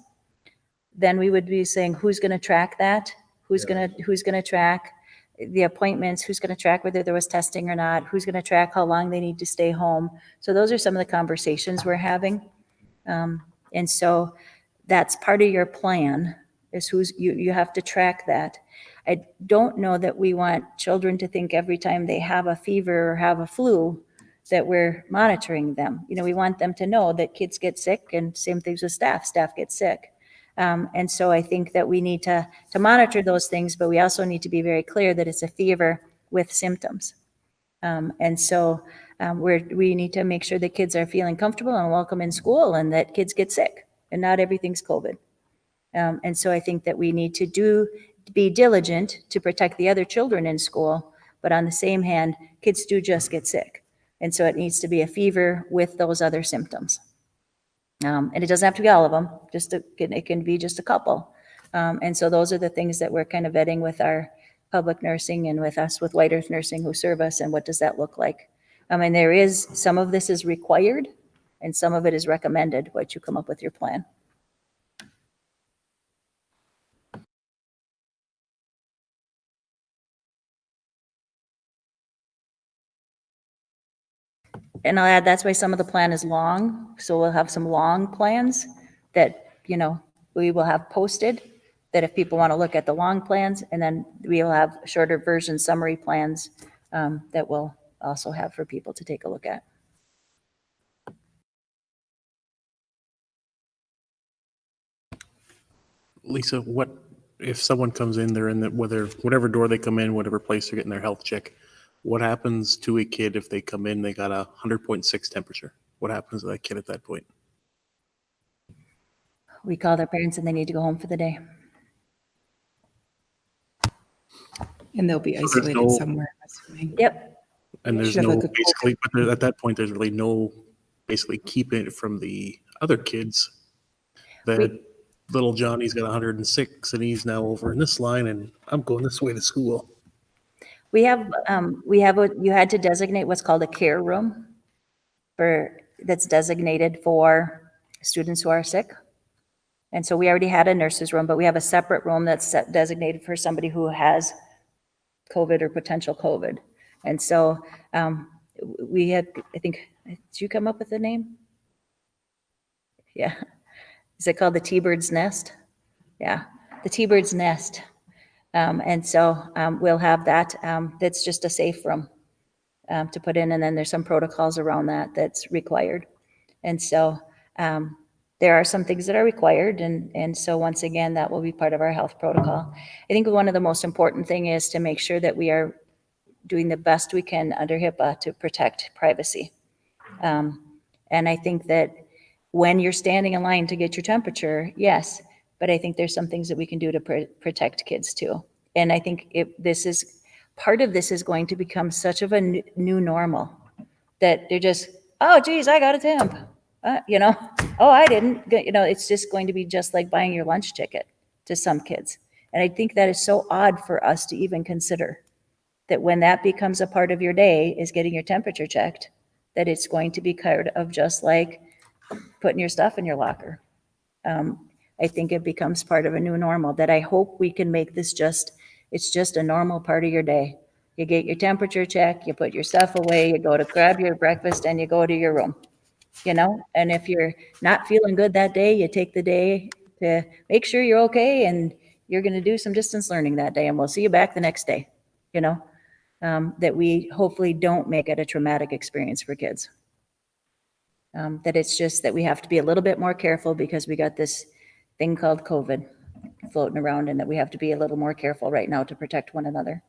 then we would be saying, who's going to track that? Who's going to track the appointments? Who's going to track whether there was testing or not? Who's going to track how long they need to stay home? So those are some of the conversations we're having. And so that's part of your plan, is you have to track that. I don't know that we want children to think every time they have a fever or have a flu that we're monitoring them. You know, we want them to know that kids get sick, and same things with staff get sick. And so I think that we need to monitor those things, but we also need to be very clear that it's a fever with symptoms. And so we need to make sure that kids are feeling comfortable and welcome in school, and that kids get sick, and not everything's COVID. And so I think that we need to be diligent to protect the other children in school, but on the same hand, kids do just get sick. And so it needs to be a fever with those other symptoms. And it doesn't have to be all of them, it can be just a couple. And so those are the things that we're kind of vetting with our public nursing and with us with White Earth Nursing who serve us, and what does that look like? And some of this is required and some of it is recommended, what you come up with your plan. And I'll add, that's why some of the plan is long. So we'll have some long plans that, we will have posted, that if people want to look at the long plans, and then we'll have shorter version summary plans that we'll also have for people to take a look at. Lisa, what if someone comes in, they're in whatever door they come in, whatever place they're getting their health check, what happens to a kid if they come in, they got a 100.6 temperature? What happens to that kid at that point? We call their parents and they need to go home for the day. And they'll be isolated somewhere, I'm assuming. Yep. And there's Should have no, like a basically, but at that point, there's really no, basically keeping it from the other kids. That little Johnny's got 106 and he's now over in this line and I'm going this way to school. We have you had to designate what's called a care room that's designated for students who are sick. And so we already had a nurse's room, but we have a separate room that's designated for somebody who has COVID or potential COVID. And so we had, I think, did you come up with the name? Yeah. Is it called the T-Bird's Nest? Yeah, the T-Bird's Nest. And so we'll have that. That's just a safe room to put in. And then there's some protocols around that's required. And so there are some things that are required. And so once again, that will be part of our health protocol. I think one of the most important thing is to make sure that we are doing the best we can under HIPAA to protect privacy. And I think that when you're standing in line to get your temperature, yes, but I think there's some things that we can do to protect kids too. And I think part of this is going to become such of a new normal that they're just, oh, geez, I got a temp. Oh, I didn't. It's just going to be just like buying your lunch ticket to some kids. And I think that is so odd for us to even consider that when that becomes a part of your day is getting your temperature checked, that it's going to be part of just like putting your stuff in your locker. I think it becomes part of a new normal that I hope we can make this it's just a normal part of your day. You get your temperature check, you put your stuff away, you go to grab your breakfast and you go to your room, and if you're not feeling good that day, you take the day to make sure you're okay and you're going to do some distance learning that day and we'll see you back the next day, that we hopefully don't make it a traumatic experience for kids. That it's just that we have to be a little bit more careful because we got this thing called COVID floating around and that we have to be a little more careful right now to protect one another.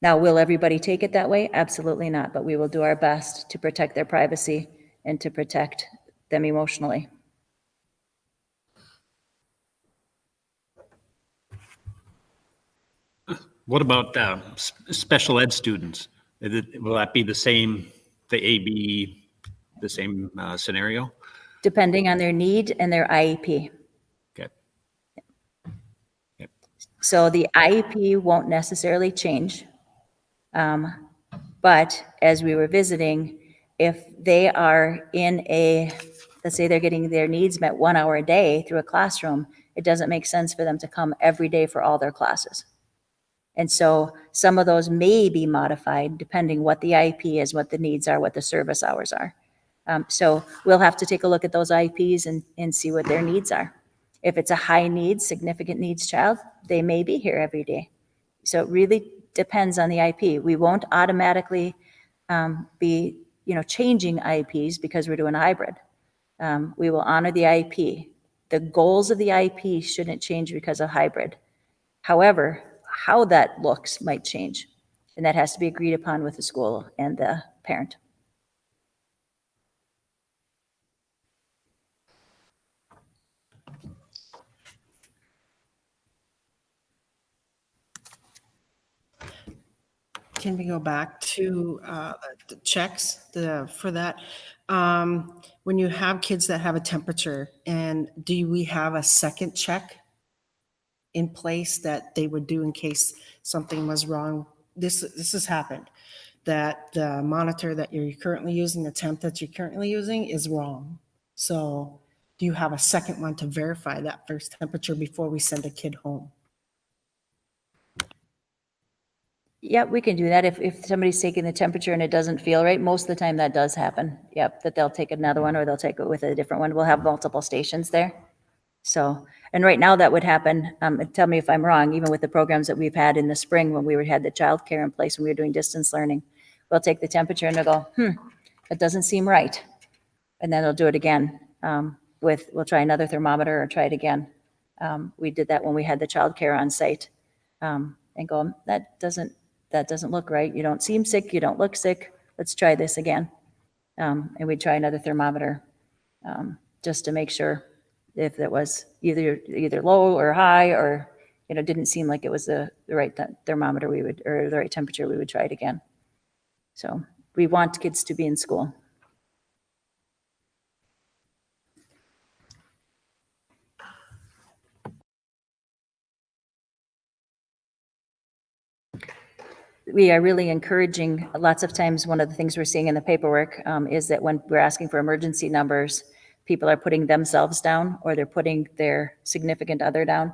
Now, will everybody take it that way? Absolutely not, but we will do our best to protect their privacy and to protect them emotionally. What about special ed students? Will that be the same, the AB, the same scenario? Depending on their need and their IEP. Okay. So the IEP won't necessarily change. But as we were visiting, if they are in let's say they're getting their needs met 1 hour a day through a classroom, it doesn't make sense for them to come every day for all their classes. And so some of those may be modified depending what the IEP is, what the needs are, what the service hours are. So we'll have to take a look at those IEPs and see what their needs are. If it's a high needs, significant needs child, they may be here every day. So it really depends on the IEP. We won't automatically be, changing IEPs because we're doing a hybrid. We will honor the IEP. The goals of the IEP shouldn't change because of hybrid. However, how that looks might change, and that has to be agreed upon with the school and the parent. Can we go back to the checks for that? When you have kids that have a temperature, and do we have a second check in place that they would do in case something was wrong? This has happened, that the monitor that you're currently using, the temp that you're currently using is wrong. So do you have a second one to verify that first temperature before we send a kid home? Yep, we can do that. If somebody's taking the temperature and it doesn't feel right, most of the time that does happen. Yep, that they'll take another one or they'll take it with a different one. We'll have multiple stations there. So, and right now that would happen, and tell me if I'm wrong, even with the programs that we've had in the spring when we had the childcare in place, when we were doing distance learning, we'll take the temperature and they'll go, that doesn't seem right. And then they'll do it again. We'll try another thermometer or try it again. We did that when we had the childcare on site, and go, that doesn't look right. You don't seem sick. You don't look sick. Let's try this again. And we'd try another thermometer just to make sure if it was either low or high or, didn't seem like it was the right thermometer or the right temperature, we would try it again. So we want kids to be in school. We are really encouraging, lots of times, one of the things we're seeing in the paperwork is that when we're asking for emergency numbers, people are putting themselves down or they're putting their significant other down.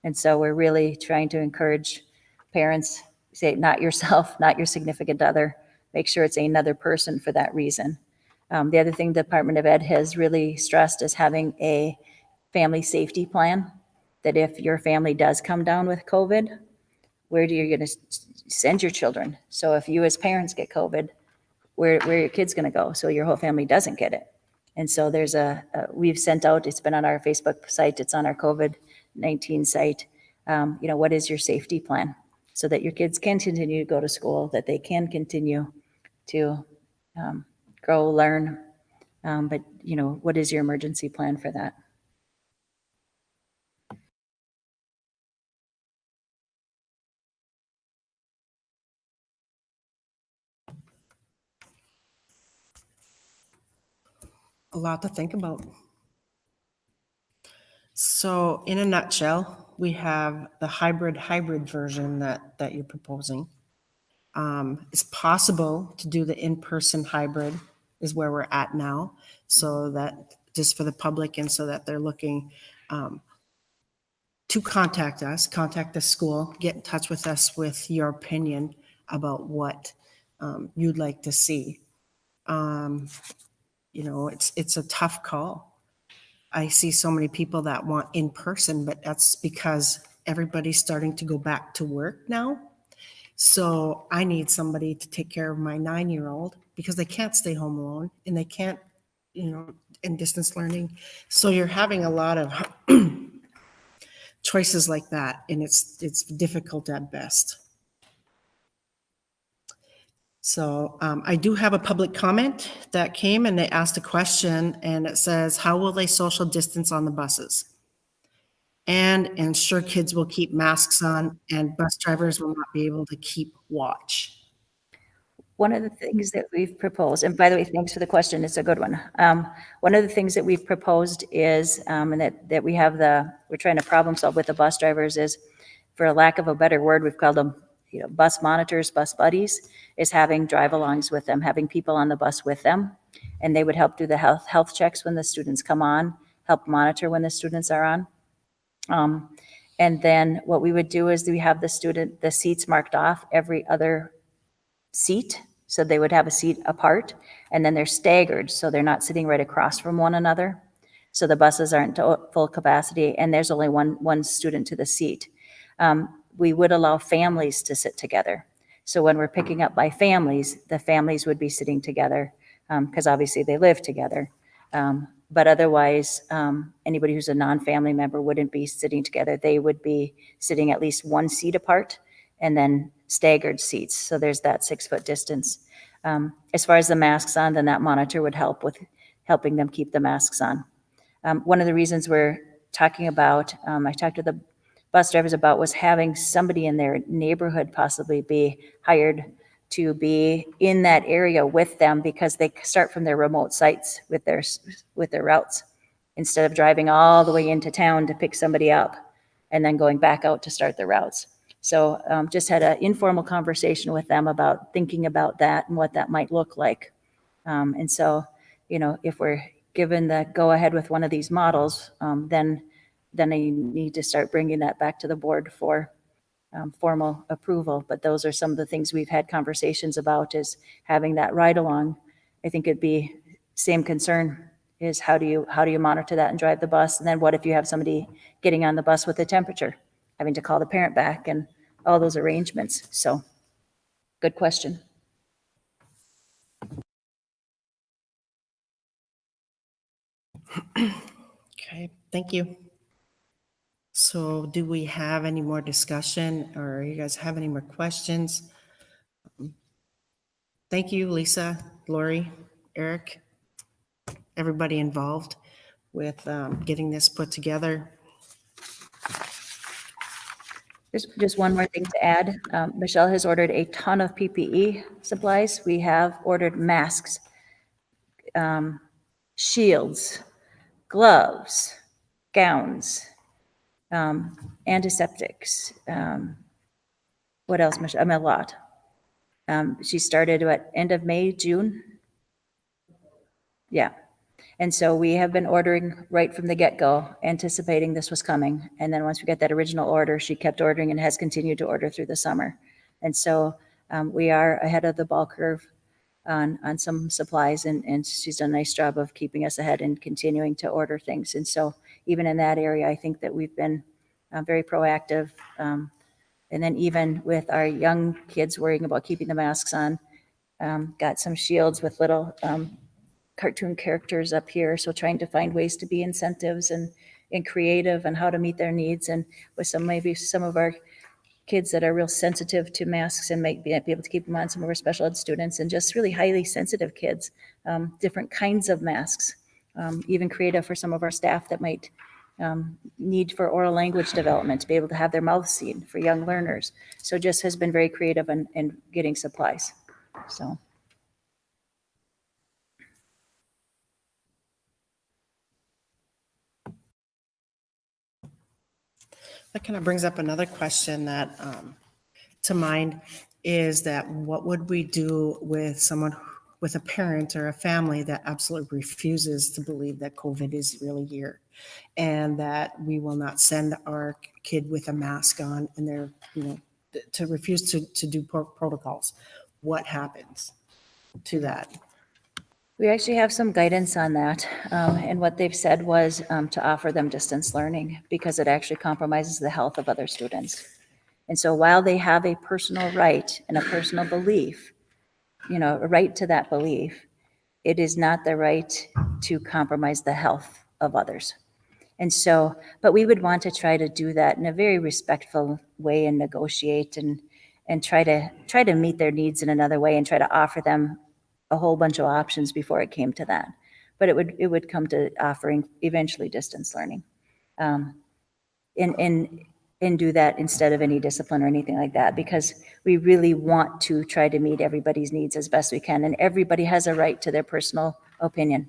And so we're really trying to encourage parents, say not yourself, not your significant other, make sure it's another person for that reason. The other thing the Department of Ed has really stressed is having a family safety plan, that if your family does come down with COVID, where do you going to send your children? So if you as parents get COVID, where are your kids going to go? So your whole family doesn't get it. And so there's we've sent out, it's been on our Facebook site, it's on our COVID-19 site. What is your safety plan? So that your kids can continue to go to school, that they can continue to grow, learn. But what is your emergency plan for that? A lot to think about. So in a nutshell, we have the hybrid version that you're proposing. It's possible to do the in-person hybrid is where we're at now. So that just for the public and so that they're looking to contact the school, get in touch with us with your opinion about what you'd like to see. It's a tough call. I see so many people that want in person, but that's because everybody's starting to go back to work now. So I need somebody to take care of my 9-year-old because they can't stay home alone and they can't, in distance learning. So you're having a lot of choices like that, and it's difficult at best. So I do have a public comment that came and they asked a question and it says, how will they social distance on the buses? And ensure kids will keep masks on and bus drivers will not be able to keep watch. One of the things that we've proposed, and by the way, thanks for the question, it's a good one. One of the things that we've proposed is, and that we have we're trying to problem solve with the bus drivers is, for a lack of a better word, we've called them, bus monitors, bus buddies, is having drive-alongs with them, having people on the bus with them. And they would help do the health checks when the students come on, help monitor when the students are on. And then what we would do is we have the seats marked off every other seat. So they would have a seat apart and then they're staggered. So they're not sitting right across from one another. So the buses aren't to full capacity and there's only one student to the seat. We would allow families to sit together. So when we're picking up by families, the families would be sitting together because obviously they live together. But otherwise, anybody who's a non-family member wouldn't be sitting together. They would be sitting at least one seat apart and then staggered seats. So there's that 6-foot distance. As far as the masks on, then that monitor would help with helping them keep the masks on. One of the reasons we're talking about, I talked to the bus drivers about, was having somebody in their neighborhood possibly be hired to be in that area with them because they start from their remote sites with their routes instead of driving all the way into town to pick somebody up and then going back out to start their routes. So just had an informal conversation with them about thinking about that and what that might look like. And so, if we're given the go ahead with one of these models, then I need to start bringing that back to the board for formal approval. But those are some of the things we've had conversations about, is having that ride along. I think it'd be same concern, is how do you monitor that and drive the bus? And then what if you have somebody getting on the bus with a temperature, having to call the parent back and all those arrangements? So good question. Okay, thank you. So do we have any more discussion or you guys have any more questions? Thank you, Lisa, Lori, Eric, everybody involved with getting this put together. Just one more thing to add. Michelle has ordered a ton of PPE supplies. We have ordered masks, shields, gloves, gowns, antiseptics. What else, Michelle? I mean, a lot. She started at end of May, June? Yeah. And so we have been ordering right from the get-go, anticipating this was coming. And then once we got that original order, she kept ordering and has continued to order through the summer. And so we are ahead of the ball curve on some supplies, and she's done a nice job of keeping us ahead and continuing to order things. And so even in that area, I think that we've been very proactive. And then even with our young kids worrying about keeping the masks on, got some shields with little cartoon characters up here. So trying to find ways to be incentives and creative and how to meet their needs. And with maybe some of our kids that are real sensitive to masks and might be able to keep them on, some of our special ed students and just really highly sensitive kids, different kinds of masks, even creative for some of our staff that might need for oral language development to be able to have their mouths seen for young learners. So just has been very creative in getting supplies. So. That kind of brings up another question that to mind, is that what would we do with someone, with a parent or a family that absolutely refuses to believe that COVID is really here and that we will not send our kid with a mask on and they're, to refuse to do protocols? What happens to that? We actually have some guidance on that. And what they've said was to offer them distance learning because it actually compromises the health of other students. And so while they have a personal right and a personal belief, a right to that belief, it is not the right to compromise the health of others. And so, but we would want to try to do that in a very respectful way and negotiate and and try to meet their needs in another way and try to offer them a whole bunch of options before it came to that. But it would come to offering eventually distance learning. And do that instead of any discipline or anything like that, because we really want to try to meet everybody's needs as best we can. And everybody has a right to their personal opinion.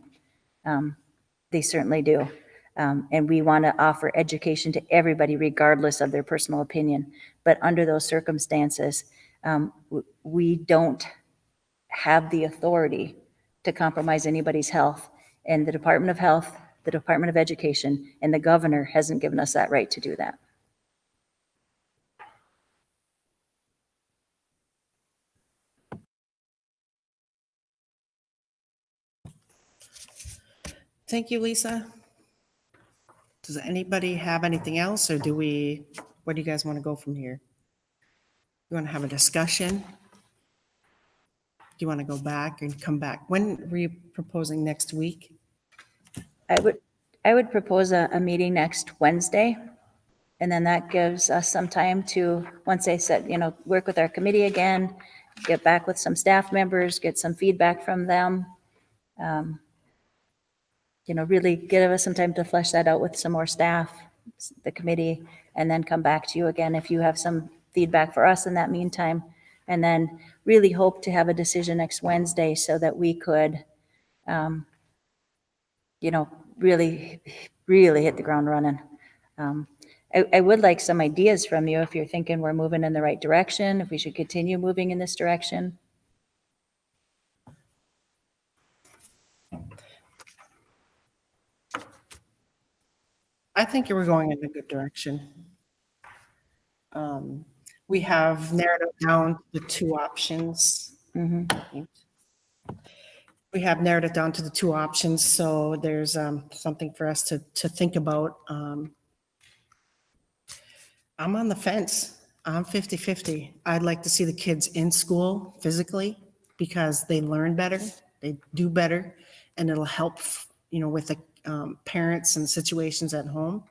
They certainly do. And we want to offer education to everybody regardless of their personal opinion. But under those circumstances, we don't have the authority to compromise anybody's health. And the Department of Health, the Department of Education, and the governor hasn't given us that right to do that. Thank you, Lisa. Does anybody have anything else, or where do you guys want to go from here? You want to have a discussion? Do you want to go back and come back? When were you proposing next week? I would propose a meeting next Wednesday. And then that gives us some time to, once they said, work with our committee again, get back with some staff members, get some feedback from them. Really give us some time to flesh that out with some more staff, the committee, and then come back to you again if you have some feedback for us in that meantime. And then really hope to have a decision next Wednesday so that we could, really, really hit the ground running. I would like some ideas from you if you're thinking we're moving in the right direction, if we should continue moving in this direction. I think you were going in a good direction. We have narrowed it down to two options. We have narrowed it down to the two options, so there's something for us to think about. I'm on the fence. I'm 50-50. I'd like to see the kids in school physically because they learn better, they do better, and it'll help, with the parents and situations at home.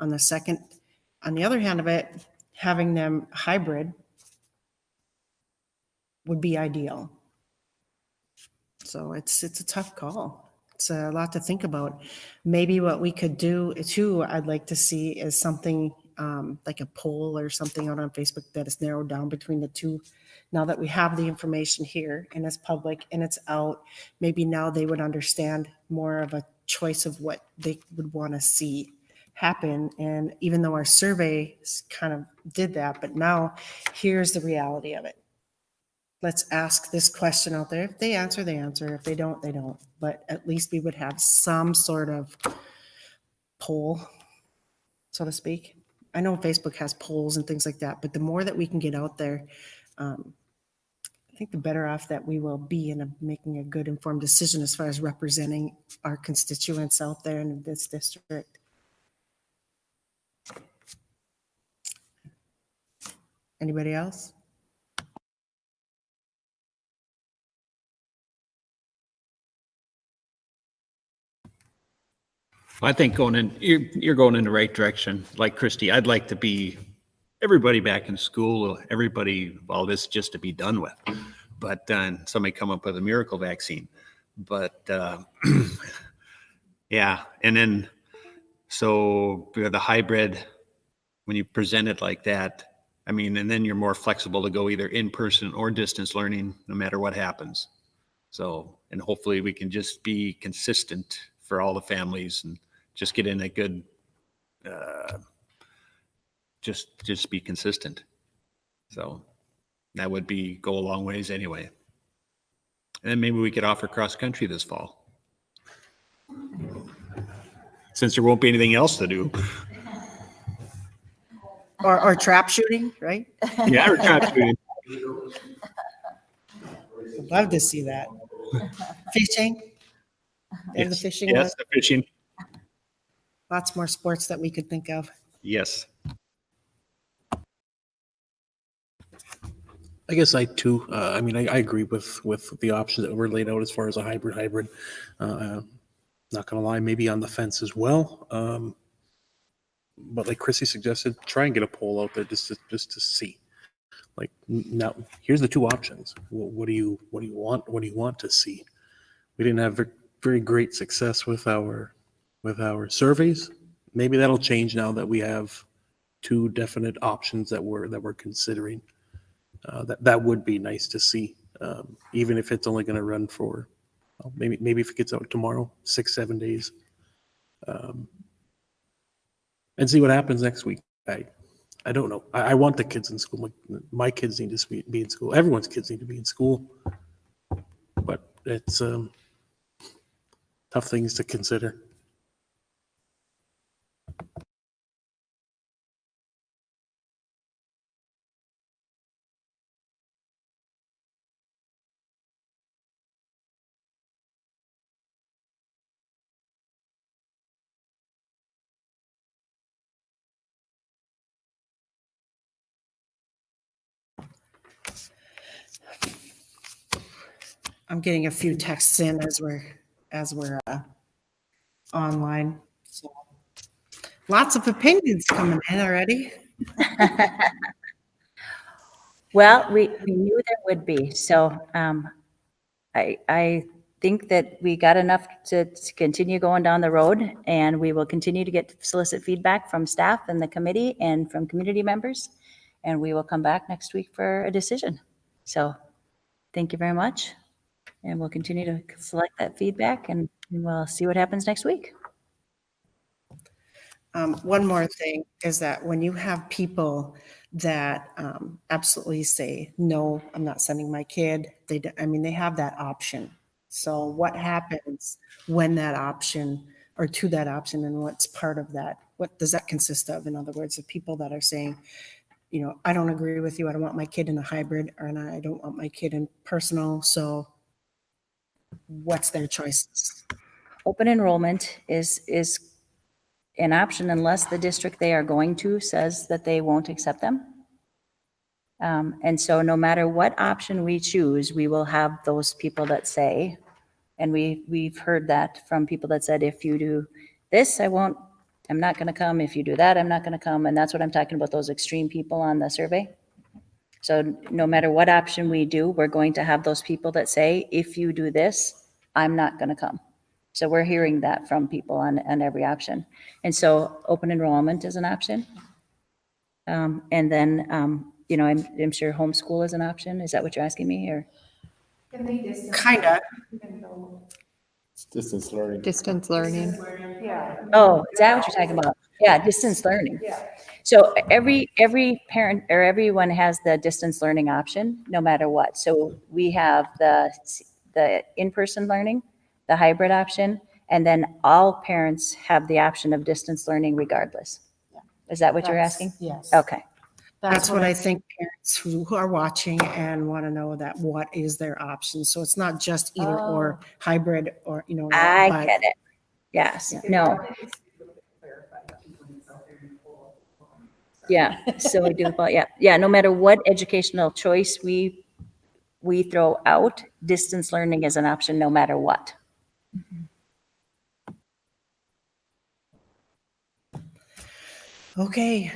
On the other hand of it, having them hybrid would be ideal. So it's a tough call. It's a lot to think about. Maybe what we could do too, I'd like to see is something like a poll or something out on Facebook that is narrowed down between the two. Now that we have the information here and it's public and it's out, maybe now they would understand more of a choice of what they would want to see happen. And even though our survey kind of did that, but now here's the reality of it. Let's ask this question out there. If they answer, they answer. If they don't, they don't. But at least we would have some sort of poll, so to speak. I know Facebook has polls and things like that, but the more that we can get out there, I think the better off that we will be in making a good informed decision as far as representing our constituents out there in this district. Anybody else? I think you're going in the right direction. Like Christy, I'd like to be everybody back in school, everybody, all this just to be done with. But then somebody come up with a miracle vaccine. But yeah, and then so the hybrid, when you present it like that, and then you're more flexible to go either in person or distance learning, no matter what happens. So, and hopefully we can just be consistent for all the families and just get in a good, just be consistent. So that would go a long ways anyway. And then maybe we could offer cross country this fall, since there won't be anything else to do. Or trap shooting, right? Yeah, or trap shooting. I'd love to see that. Fishing. There's the fishing one. Yes, the fishing. Lots more sports that we could think of. Yes. I guess I too, I agree with the options that were laid out as far as a hybrid. Not gonna lie, maybe on the fence as well. But like Chrissy suggested, try and get a poll out there just to see. Like now, here's the two options. What do you want? What do you want to see? We didn't have very great success with our surveys. Maybe that'll change now that we have two definite options that we're considering. That would be nice to see, even if it's only going to run for maybe if it gets out tomorrow, 6-7 days, and see what happens next week. I don't know. I want the kids in school. My kids need to be in school. Everyone's kids need to be in school, but it's tough things to consider. I'm getting a few texts in as we're online. So lots of opinions coming in already. Well, we knew there would be, so I think that we got enough to continue going down the road, and we will continue to solicit feedback from staff and the committee and from community members, and we will come back next week for a decision. So thank you very much, and we'll continue to select that feedback, and we'll see what happens next week. One more thing is that when you have people that absolutely say, no, I'm not sending my kid, they have that option. So what happens when that option or to that option, and what's part of that? What does that consist of? In other words, the people that are saying, I don't agree with you. I don't want my kid in a hybrid, or I don't want my kid in personal. So what's their choices? Open enrollment is an option unless the district they are going to says that they won't accept them. And so no matter what option we choose, we will have those people that say, and we've heard that from people that said, if you do this, I'm not going to come. If you do that, I'm not going to come. And that's what I'm talking about, those extreme people on the survey. So no matter what option we do, we're going to have those people that say, if you do this, I'm not going to come. So we're hearing that from people on every option. And so open enrollment is an option. And then, I'm sure homeschool is an option. Is that what you're asking me, or? Kind of. Distance learning. Distance learning. Oh, is that what you're talking about? Yeah, distance learning. So every parent or everyone has the distance learning option, no matter what. So we have the in-person learning, the hybrid option, and then all parents have the option of distance learning regardless. Is that what you're asking? Yes. Okay. That's what I think parents who are watching and want to know, that what is their option. So it's not just either or hybrid or, I but get it. Yes, no. Yeah, so we do, but yeah, no matter what educational choice we throw out, distance learning is an option no matter what. okay.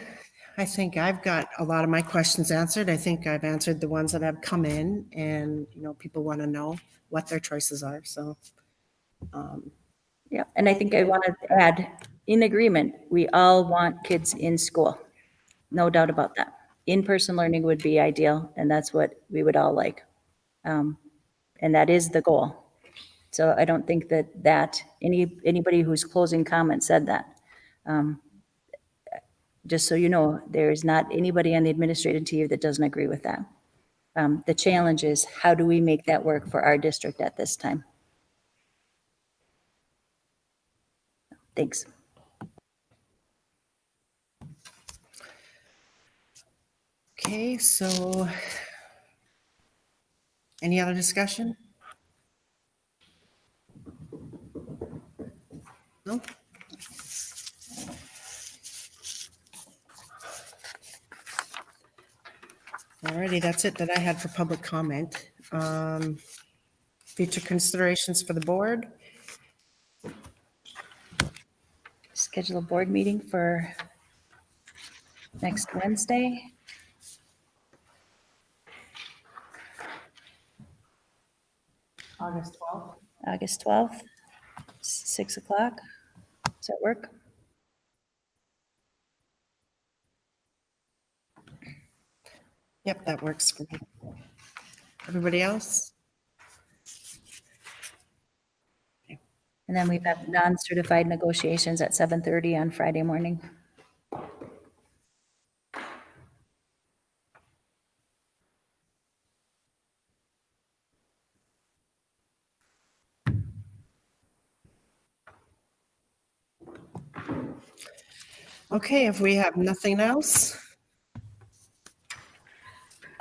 I think I've got a lot of my questions answered. I think I've answered the ones that have come in, and, people want to know what their choices are. So, Yeah, and I think I want to add, in agreement, we all want kids in school. No doubt about that. In-person learning would be ideal, and that's what we would all like. And that is the goal. So I don't think that anybody whose closing comment said that. Just so you know, there is not anybody on the administrative team that doesn't agree with that. The challenge is, how do we make that work for our district at this time? Thanks. okay. So any other discussion? No? Alrighty, that's it that I had for public comment. Future considerations for the board. Schedule a board meeting for next Wednesday. August 12th. August 12th, 6 o'clock. Does that work? Yep, that works for me. Everybody else? And then we have non-certified negotiations at 7:30 on Friday morning. Okay, if we have nothing else.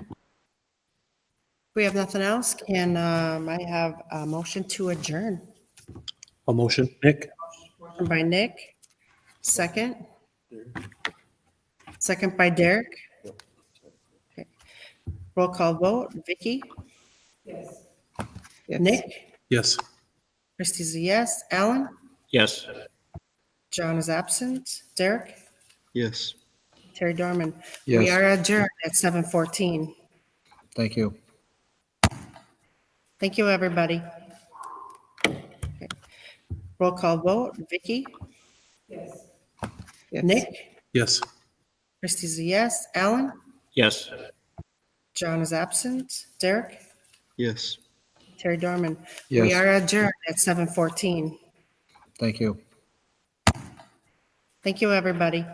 If we have nothing else, can I have a motion to adjourn? A motion, Nick? Motion by Nick, second. Second by Derek. Okay. Roll call vote, Vicky, Yes. Yes. Nick, Yes. Christie's a yes, Alan, Yes. John is absent, Derek, Yes. Terry Dorman. We Yes. are adjourned at 7:14. Thank you. Thank you, everybody. Okay. Roll call vote, Vicky, Yes. Yes. Nick, Yes. Christie's a yes, Alan, Yes. John is absent, Derek, Yes. Terry Dorman. We Yes. are adjourned at 7:14. Thank you. Thank you, everybody.